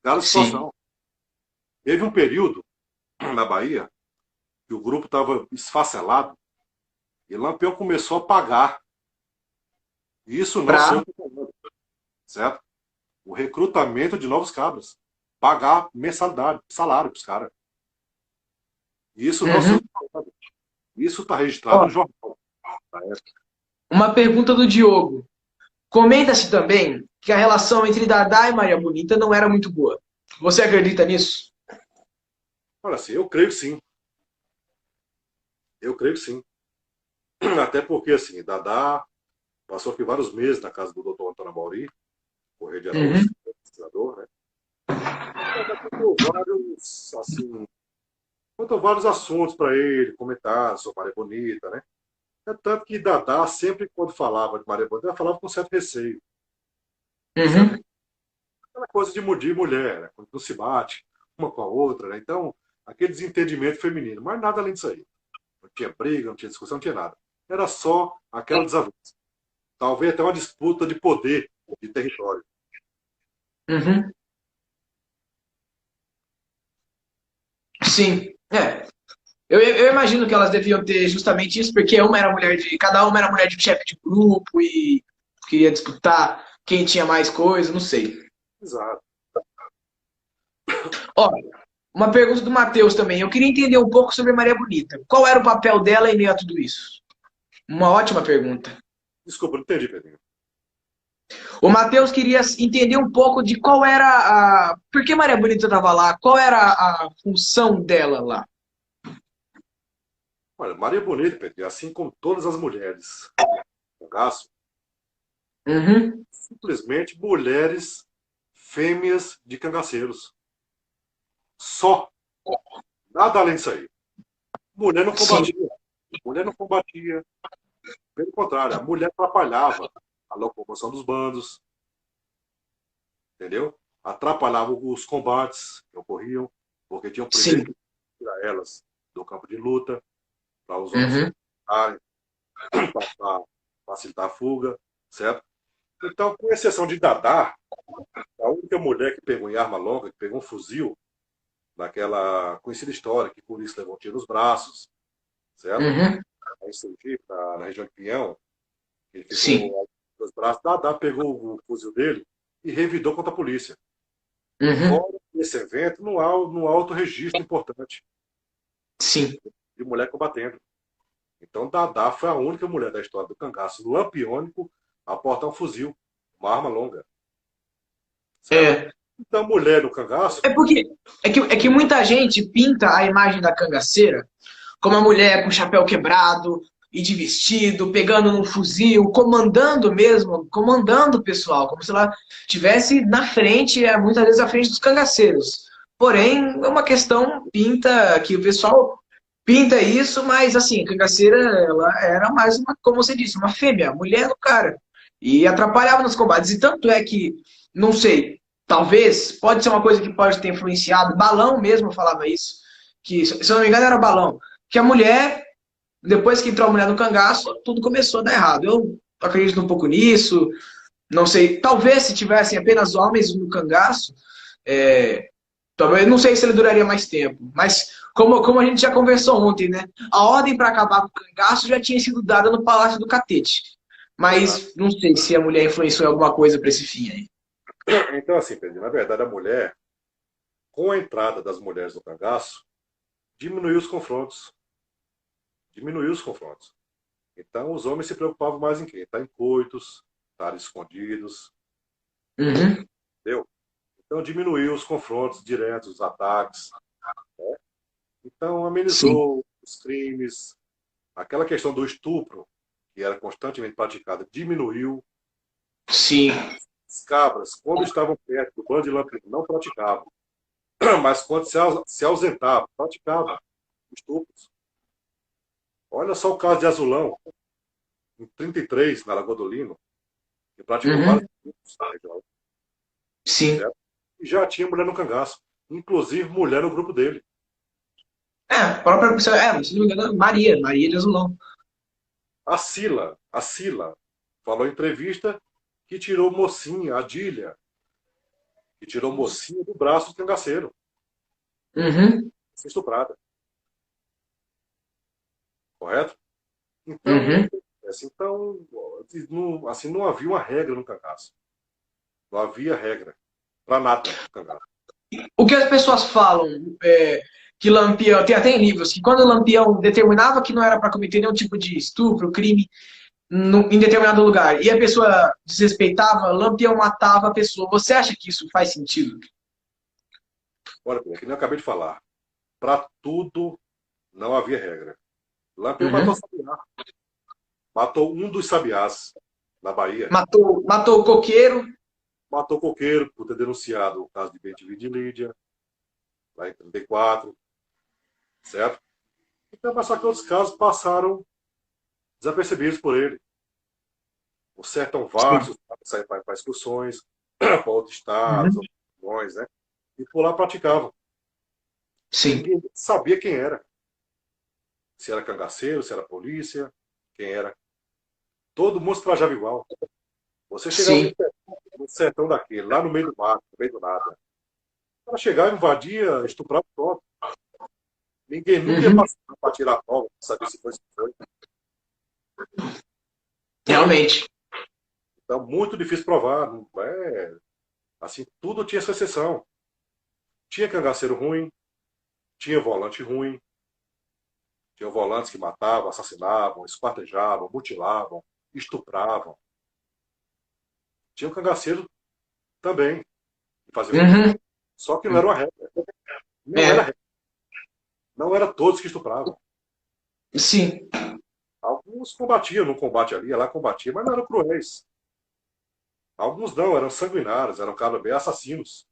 B: Cada
A: Sim.
B: situação. Teve um período na Bahia que o grupo estava esfacelado e Lampião começou a pagar. E isso não
A: Pra...
B: sou eu que estou falando, certo? O recrutamento de novos cabras. Pagar mensalidade, salário para os caras. E isso não sou eu
A: Uhum.
B: que estou falando. Isso está registrado
A: Ó,
B: no jornal da época.
A: uma pergunta do Diogo. Comenta-se também que a relação entre Dadá e Maria Bonita não era muito boa. Você acredita nisso?
B: Olha assim, eu creio que sim. Eu creio que sim. Até porque, assim, Dadá passou aqui vários meses na casa do doutor Antônio Amauri, Correio de Araújo,
A: Uhum.
B: pesquisador, né? Dadá contou vários assuntos para ele, comentar sobre Maria Bonita, né? É tanto que Dadá, sempre quando falava de Maria Bonita, ela falava com certo receio. Certo?
A: Uhum.
B: Aquela coisa de mulher, né? Quando não se bate uma com a outra, né? Então, aquele desentendimento feminino. Mas nada além disso aí. Não tinha briga, não tinha discussão, não tinha nada. Era só aquela desavença. Talvez até uma disputa de poder, de território.
A: Uhum. Sim. É. Eu imagino que elas deviam ter justamente isso, porque cada uma era mulher de chefe de grupo e queria disputar quem tinha mais coisa, não sei.
B: Exato.
A: Ó, uma pergunta do Matheus também. Eu queria entender um pouco sobre Maria Bonita. Qual era o papel dela em meio a tudo isso? Uma ótima pergunta.
B: Desculpa, não entendi, Pedrinho.
A: O Matheus queria entender um pouco de qual era a. Por que Maria Bonita estava lá? Qual era a função dela lá?
B: Olha, Maria Bonita, Pedro, assim como todas as mulheres do cangaço,
A: Uhum.
B: simplesmente mulheres fêmeas de cangaceiros. Só. Nada além disso aí. Mulher não
A: Sim.
B: combatia. Mulher não combatia. Pelo contrário, a mulher atrapalhava a locomoção dos bandos, entendeu? Atrapalhava os combates que ocorriam, porque tinham primeiro
A: Sim.
B: que tirar elas do campo de luta, para os homens se
A: Uhum.
B: movimentarem, para facilitar a fuga, certo? Então, com exceção de Dadá, a única mulher que pegou em arma longa, que pegou um fuzil, naquela conhecida história que por isso levou um tiro nos braços, certo?
A: Uhum.
B: Aí em Sergipe, na região de Pinhão, ele
A: Sim.
B: ficou com os braços. Dadá pegou o fuzil dele e revidou contra a polícia.
A: Uhum.
B: Fora esse evento, não há outro registro importante
A: Sim.
B: de mulher combatendo. Então, Dadá foi a única mulher da história do cangaço lampiônico a portar um fuzil, uma arma longa, certo?
A: É.
B: Então, mulher no cangaço,
A: É porque é que muita gente pinta a imagem da cangaceira como uma mulher com chapéu quebrado e de vestido, pegando um fuzil, comandando mesmo, comandando o pessoal, como se ela estivesse na frente, muitas vezes à frente dos cangaceiros. Porém, é uma questão pinta que o pessoal pinta isso, mas assim, a cangaceira ela era mais uma, como você disse, uma fêmea, mulher do cara. E atrapalhava nos combates. E tanto é que, não sei, talvez, pode ser uma coisa que pode ter influenciado, Balão mesmo falava isso, que, se eu não me engano, era Balão, que a mulher, depois que entrou a mulher no cangaço, tudo começou a dar errado. Eu acredito um pouco nisso, não sei, talvez se tivessem apenas homens no cangaço, é, talvez, não sei se ele duraria mais tempo, mas como a gente já conversou ontem, né? A ordem para acabar com o cangaço já tinha sido dada no Palácio do Catete.
B: exato.
A: Mas não sei se a mulher influenciou em alguma coisa para esse fim aí.
B: Então, assim, Pedro, na verdade, a mulher, com a entrada das mulheres no cangaço, diminuiu os confrontos. Diminuiu os confrontos. Então, os homens se preocupavam mais em quê? Estar em coitos, estar escondidos,
A: Uhum.
B: entendeu? Então, diminuiu os confrontos diretos, os ataques. Então,
A: Sim,
B: amenizou os crimes. Aquela questão do estupro, que era constantemente praticada, diminuiu.
A: sim.
B: As cabras, quando estavam perto do bando de lampião, não praticavam. Mas quando se ausentavam, praticavam estupros. Olha só o caso de Azulão, em 33, na Lagoa do Lino, que praticou vários
A: Uhum.
B: estupros na região,
A: Sim.
B: certo? E já tinha mulher no cangaço, inclusive mulher no grupo dele.
A: A própria, se não me engano, Maria de Azulão.
B: A Sila falou em entrevista que tirou mocinha, a Dília, que tirou mocinha do braço do cangaceiro,
A: Uhum.
B: foi estuprada, correto? Então,
A: Uhum.
B: então não, assim, não havia uma regra no cangaço. Não havia regra para nada no cangaço.
A: O que as pessoas falam que Lampião, tem até em livros, que quando Lampião determinava que não era para cometer nenhum tipo de estupro, crime em determinado lugar, e a pessoa desrespeitava, Lampião matava a pessoa. Você acha que isso faz sentido?
B: Olha, que nem eu acabei de falar, para tudo não havia regra. Lampião matou
A: Uhum.
B: Sabiá, matou um dos sabiás na Bahia,
A: Matou o coqueiro.
B: matou Coqueiro por ter denunciado o caso de Bentivi de Lídia, lá em 34, certo? Então, mas só que outros casos passaram desapercebidos por ele. O sertão
A: Sim.
B: vasto, sair para excursões, para outros estados,
A: Uhum.
B: outras regiões, né? E por lá praticavam.
A: Sim.
B: Ninguém sabia quem era. Se era cangaceiro, se era polícia, quem era. Todo mundo se trajava igual. Você chegava
A: Sim.
B: no sertão daquele, lá no meio do mato, no meio do nada. Ela chegava, invadia, estuprava pronto. Ninguém nunca ia
A: Uhum.
B: passar para tirar a prova, para saber se foi, se foi.
A: Realmente.
B: Então, muito difícil provar. Não é, assim, tudo tinha sua exceção. Tinha cangaceiro ruim, tinha volante ruim, tinha volantes que matavam, assassinavam, esquartejavam, mutilavam, estupravam. tinha um cangaceiro também, que fazia o
A: Uhum.
B: só que não era uma regra. Não era
A: É,
B: regra. Não era todos que estupravam.
A: sim.
B: Alguns combatiam no combate ali, ela combatia, mas não eram cruéis. Alguns não, eram sanguinários, eram caras bem assassinos.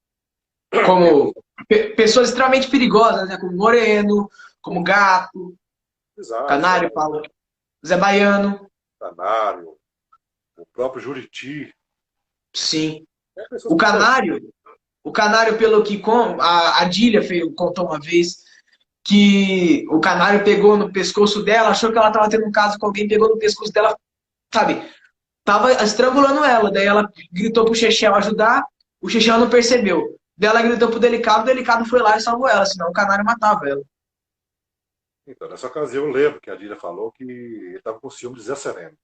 A: Como pessoas extremamente perigosas, né? Como Moreno, como Gato,
B: Exato,
A: Canário, Paulo, Zé Baiano.
B: Canário, o próprio Juriti.
A: Sim.
B: É pessoas
A: O
B: perigosas.
A: Canário, o Canário, pelo que a Dília contou uma vez, que o Canário pegou no pescoço dela, achou que ela estava tendo um caso com alguém, pegou no pescoço dela, sabe? Tava estrangulando ela. Daí ela gritou pro Chechel ajudar, o Chechel não percebeu. Daí ela gritou pro Delicado, o Delicado foi lá e salvou ela, senão o Canário matava ela.
B: Então, nessa ocasião, eu lembro que a Dília falou que ele estava com ciúme de Zé Sereno.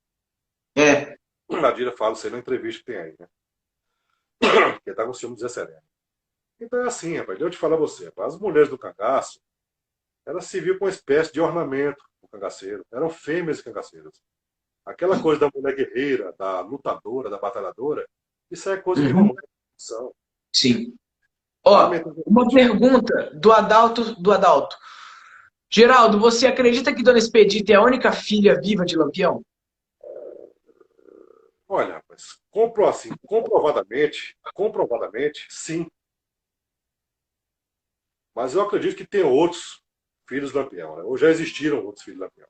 A: É.
B: A Dília fala isso aí na entrevista que tem aí, né? Que ele estava com ciúme de Zé Sereno. Então é assim, rapaz, eu te falar a você, rapaz, as mulheres do cangaço, elas se viam com uma espécie de ornamento do cangaceiro. Eram fêmeas e cangaceiras. Aquela coisa da mulher guerreira, da lutadora, da batalhadora, isso é coisa de
A: Uhum.
B: romance. Ficção.
A: Sim. Ó, uma
B: Lamentavelmente,
A: pergunta do Adalto. Geraldo, você acredita que Dona Expedita é a única filha viva de Lampião?
B: olha, rapaz, assim, comprovadamente, sim. Mas eu acredito que tem outros filhos do Lampião, né? Ou já existiram outros filhos do Lampião.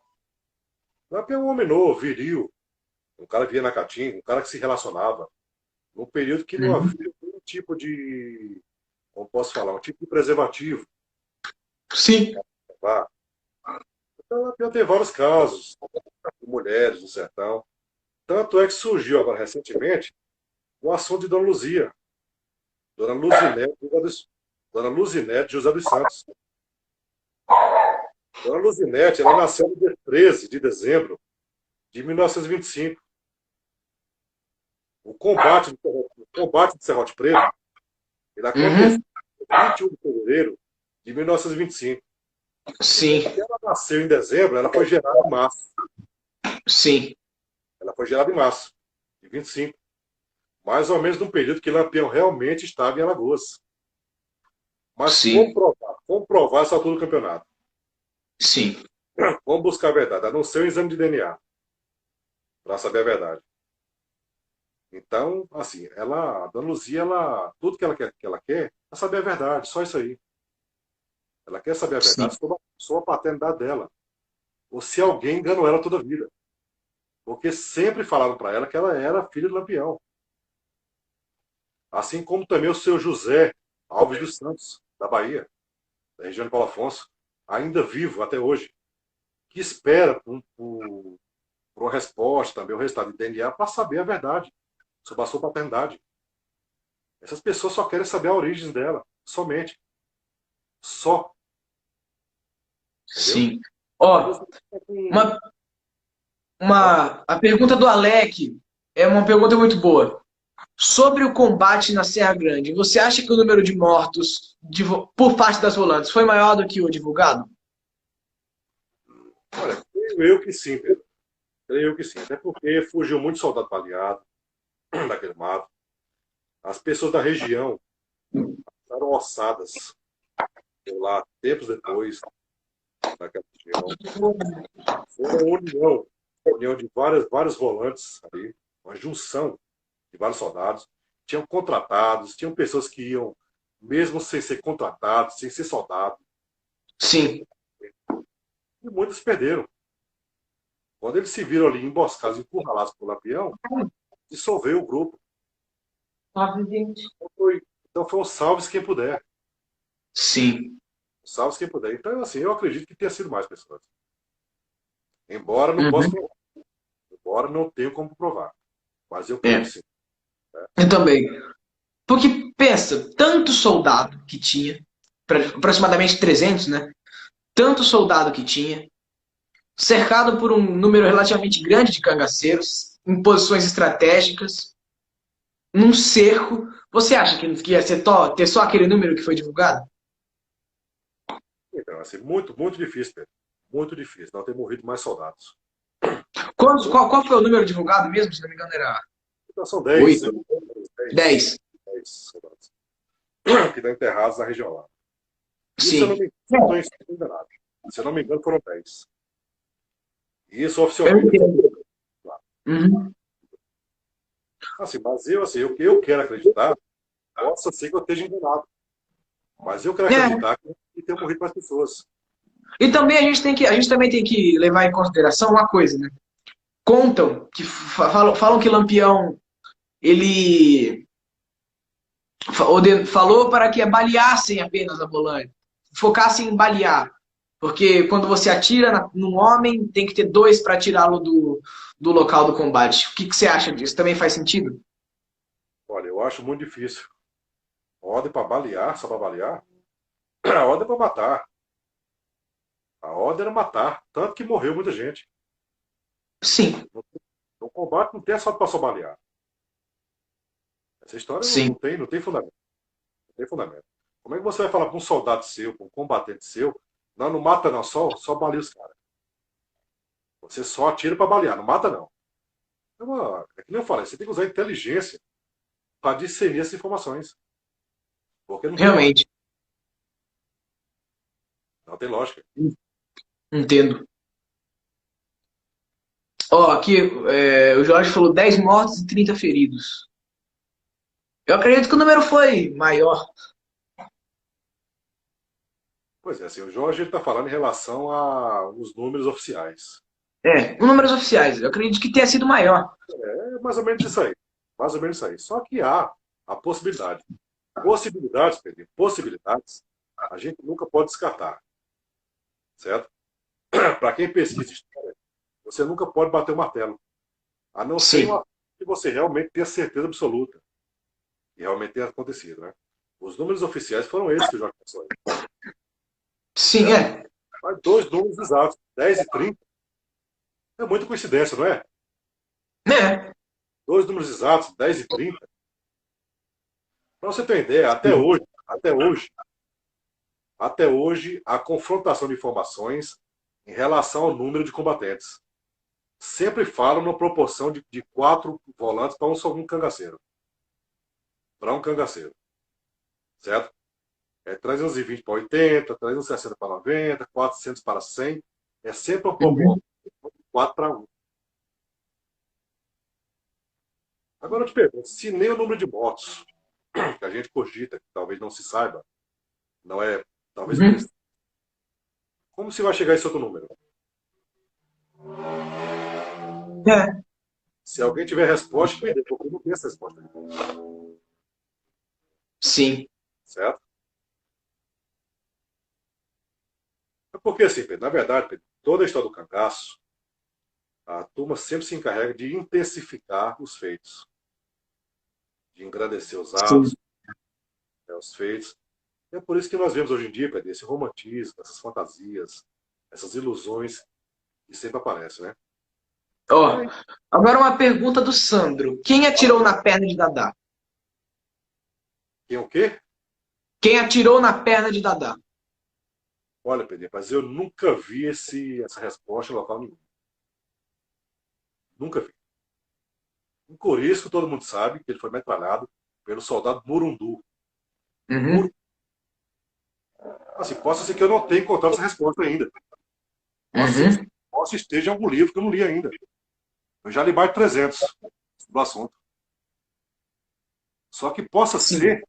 B: Lampião é um homem novo, viril, um cara que via na Caatinga, um cara que se relacionava. Num período que não
A: Uhum.
B: havia nenhum tipo de, como posso falar, um tipo de preservativo.
A: Sim.
B: Tá? Então, Lampião tem vários casos de mulheres no sertão. Tanto é que surgiu agora recentemente o assunto de Dona Luzia, Dona Luzinete, Dona Luzinete José dos Santos. Dona Luzinete, ela nasceu no dia 13 de dezembro de 1925. O combate de Serrote Preto, ele aconteceu
A: Uhum.
B: em 21 de fevereiro de 1925. Então,
A: Sim.
B: se ela nasceu em dezembro, ela foi gerada em março.
A: Sim.
B: Ela foi gerada em março de 25. Mais ou menos num período que Lampião realmente estava em Alagoas. Mas
A: Sim.
B: comprovar essa altura do campeonato.
A: Sim.
B: Vamos buscar a verdade, a não ser o exame de DNA, para saber a verdade. Então, assim, a Dona Luzia, tudo que ela quer é saber a verdade, só isso aí. Ela quer saber a
A: Sim.
B: verdade sobre a paternidade dela. Ou se alguém enganou ela toda a vida. Porque sempre falaram para ela que ela era filha do Lampião. Assim como também o seu José Alves dos Santos, da Bahia, da região de Paulo Afonso, ainda vivo até hoje, que espera por uma resposta, também o resultado de DNA, para saber a verdade sobre a sua paternidade. Essas pessoas só querem saber a origem dela, somente. Só, entendeu?
A: Sim. Ó,
B: Elas não têm.
A: uma, a pergunta do Alec é uma pergunta muito boa. Sobre o combate na Serra Grande, você acha que o número de mortos por parte das volantes foi maior do que o divulgado?
B: Olha, creio eu que sim, Pedro. Creio eu que sim. Até porque fugiu muito soldado baleado daquele mato. As pessoas da região eram ossadas por lá, tempos depois, naquela região. Foi uma união de vários volantes ali, uma junção de vários soldados. Tinham contratados, tinham pessoas que iam, mesmo sem ser contratados, sem ser soldado,
A: Sim.
B: e muitos perderam. Quando eles se viram ali emboscados, encurralados pelo Lampião, dissolveu o grupo. Então foi um salve quem puder.
A: Sim.
B: Salve quem puder. Então, assim, eu acredito que tenha sido mais pessoas. Embora não possa
A: Uhum.
B: provar. Embora não tenha como provar. Mas eu creio que
A: É,
B: sim.
A: eu também. Porque pensa, tanto soldado que tinha, aproximadamente 300, né? Tanto soldado que tinha, cercado por um número relativamente grande de cangaceiros, em posições estratégicas, num cerco. Você acha que ia ter só aquele número que foi divulgado?
B: Então, assim, muito, muito difícil, Pedro. Muito difícil não ter morrido mais soldados.
A: Qual foi o número divulgado mesmo? Se não me engano, era
B: Então são 10.
A: 8. 10.
B: 10 soldados que estão enterrados na região lá. Isso,
A: Sim.
B: se eu não me engano, foram 10. Isso
A: Eu
B: oficialmente.
A: entendo. Uhum.
B: Assim, mas eu quero acreditar, possa ser que eu esteja enganado. Mas eu quero
A: É.
B: acreditar que tenham morrido mais pessoas.
A: E também a gente também tem que levar em consideração uma coisa, né? Contam que falam que Lampião ele falou para que baleassem apenas a Bolândia, focassem em balear, porque quando você atira num homem tem que ter dois para tirá-lo do local do combate. O que você acha disso? Também faz sentido?
B: Olha, eu acho muito difícil. Ordem para balear, só para balear? A ordem é para matar. A ordem era matar. Tanto que morreu muita gente.
A: Sim,
B: No combate não tem só para só balear. Essa história
A: sim,
B: não tem fundamento. Não tem fundamento. Como é que você vai falar para um soldado seu, para um combatente seu, não, não mata não, só baleia os caras. Você só atira para balear, não mata não. É que nem eu falei, você tem que usar inteligência para discernir essas informações. Porque não tem lógica.
A: realmente,
B: Não tem lógica.
A: entendo. Ó, aqui o Jorge falou 10 mortos e 30 feridos. Eu acredito que o número foi maior.
B: Pois é, assim, o Jorge está falando em relação aos números oficiais.
A: Números oficiais. Eu acredito que tenha sido maior.
B: É mais ou menos isso aí. Mais ou menos isso aí. Só que há a possibilidade. Possibilidades, Pedro, possibilidades, a gente nunca pode descartar. Certo? Para quem pesquisa história, você nunca pode bater o martelo. A não ser
A: Sim,
B: que você realmente tenha certeza absoluta. E realmente tenha acontecido, né? Os números oficiais foram esses que o Jorge passou aí.
A: sim,
B: Certo? Mas dois números exatos, 10 e 30, é muita coincidência, não é?
A: É.
B: Dois números exatos, 10 e 30. Para você ter uma ideia, até hoje, a confrontação de informações em relação ao número de combatentes. Sempre falam numa proporção de 4 volantes para um cangaceiro. Para um cangaceiro. Certo? É 320 para 80, 360 para 90, 400 para 100. É sempre uma
A: Uhum.
B: proporção de 4 para 1. Agora eu te pergunto, se nem o número de mortos, que a gente cogita, que talvez não se saiba, não é talvez
A: Uhum.
B: preciso, como se vai chegar a esse outro número?
A: É.
B: Se alguém tiver resposta, me dê, porque eu não tenho essa resposta.
A: Sim.
B: Certo? É porque assim, Pedro, na verdade, Pedro, toda a história do cangaço, a turma sempre se encarrega de intensificar os feitos, de engrandecer os
A: Sim.
B: atos, né, os feitos. E é por isso que nós vemos hoje em dia, Pedro, esse romantismo, essas fantasias, essas ilusões que sempre aparecem, né? E
A: Ó,
B: aí,
A: agora uma pergunta do Sandro. Quem atirou na perna de Dadá?
B: tem o quê?
A: Quem atirou na perna de Dadá?
B: Olha, Pedro, mas eu nunca vi essa resposta em local nenhum. Nunca vi. Em Corisco, todo mundo sabe que ele foi metralhado pelo soldado Murundu.
A: Uhum.
B: Assim, possa ser que eu não tenha encontrado essa resposta ainda.
A: Uhum.
B: Possa esteja em algum livro que eu não li ainda. Eu já li mais de 300 do assunto. Só que possa
A: Sim.
B: ser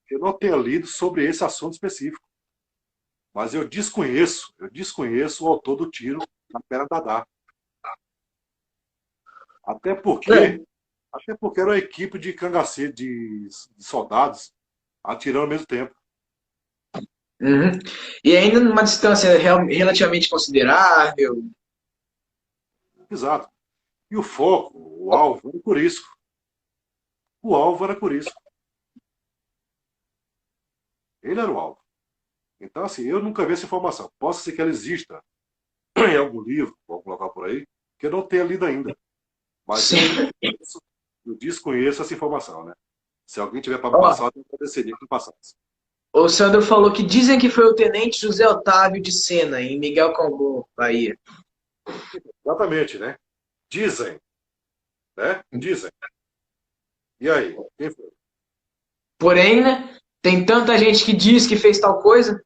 B: que eu não tenha lido sobre esse assunto específico. Mas eu desconheço o autor do tiro na perna da Dá. Até
A: É.
B: porque, até porque era uma equipe de cangaceiros, de soldados, atirando ao mesmo tempo.
A: Uhum. E ainda numa distância relativamente considerável.
B: Exato. E o foco, o alvo, era por isso. O alvo era por isso. Ele era o alvo. Então, assim, eu nunca vi essa informação. Possa ser que ela exista em algum livro, ou algum local por aí, que eu não tenha lido ainda. Mas
A: Sim.
B: eu desconheço essa informação, né? Se alguém tiver para me
A: Ó,
B: passar, eu agradeceria que me passasse.
A: o Sandro falou que dizem que foi o tenente José Otávio de Sena, em Miguel Calmon, Bahia.
B: Exatamente, né? Dizem, né? Dizem. E aí? Quem foi?
A: Porém, né, tem tanta gente que diz que fez tal coisa.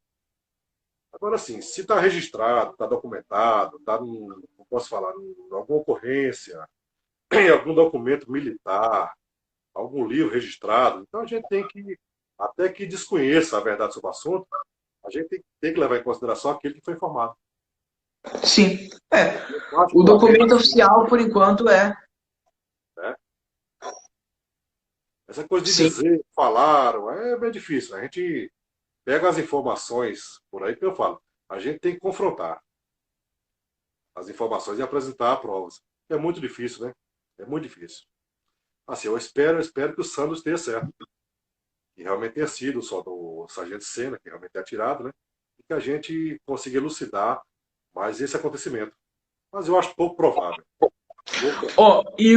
B: Agora, sim, se está registrado, está documentado, está, não posso falar, em alguma ocorrência, em algum documento militar, algum livro registrado, então a gente tem que, até que desconheça a verdade sobre o assunto, a gente tem que levar em consideração aquele que foi informado.
A: Sim. É.
B: Eu
A: O
B: particularmente,
A: documento
B: assim,
A: oficial, por enquanto, é.
B: né? Essa coisa de
A: Sim.
B: dizer, falaram, é bem difícil. A gente pega as informações por aí que eu falo. A gente tem que confrontar as informações e apresentar provas. É muito difícil, né? É muito difícil. Assim, eu espero que o Sandro esteja certo. Que realmente tenha sido só do Sargento Senna, que realmente é atirado, né? E que a gente consiga elucidar mais esse acontecimento. Mas eu acho pouco provável. Pouco
A: Ó,
B: provável.
A: e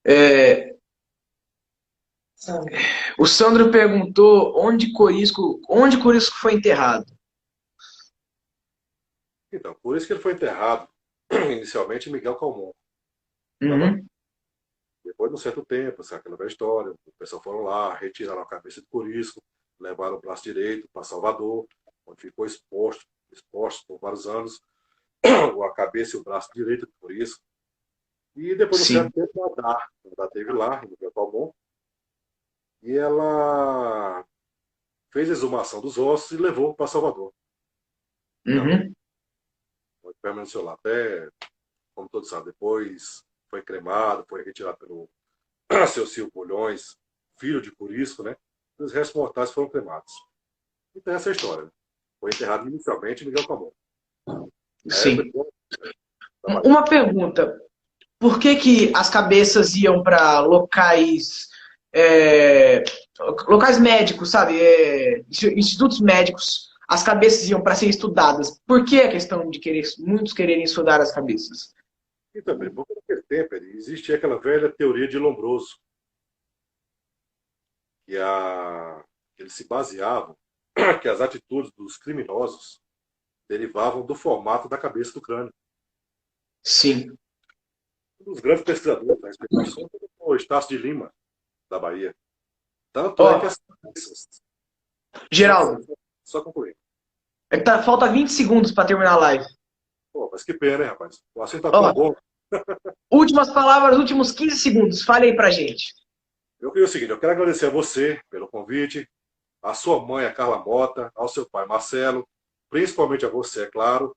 A: é, o Sandro perguntou onde Corisco foi enterrado.
B: Então, por isso que ele foi enterrado inicialmente em Miguel Calmon, da Bahia.
A: Uhum.
B: Depois de um certo tempo, sabe aquela velha história, o pessoal foram lá, retiraram a cabeça de Corisco, levaram o braço direito para Salvador, onde ficou exposto por vários anos, a cabeça e o braço direito de Corisco. E depois de um certo
A: Sim.
B: tempo, a Dá esteve lá, em Miguel Palmon, e ela fez a exumação dos ossos e levou para Salvador, finalmente.
A: Uhum.
B: Onde permaneceu lá até, como todos sabem, depois foi cremado, foi retirado pelo seu Silvio Bulhões, filho de Curisco, né? E os restos mortais foram cremados. Então essa é a história. Né? Foi enterrado inicialmente em Miguel Camões, na época
A: Sim.
B: da Bahia.
A: Uma pergunta. Por que que as cabeças iam para é, locais médicos, sabe? Institutos médicos, as cabeças iam para ser estudadas. Por que a questão de muitos quererem estudar as cabeças?
B: E também, porque naquele tempo existia aquela velha teoria de Lombroso, que, que eles se baseavam que as atitudes dos criminosos derivavam do formato da cabeça do crânio.
A: Sim.
B: Um dos grandes pesquisadores a respeito do assunto foi o Estácio de Lima, da Bahia. Tanto é que
A: Ó,
B: as cabeças. Só,
A: Geraldo,
B: só concluir.
A: falta 20 segundos para terminar a live.
B: Pô, mas que pena, hein, rapaz? O assunto tá tão
A: Ó,
B: bom.
A: últimas palavras, últimos 15 segundos. Fale aí pra gente.
B: Eu queria o seguinte, eu quero agradecer a você pelo convite, a sua mãe, a Carla Mota, ao seu pai, Marcelo, principalmente a você, é claro,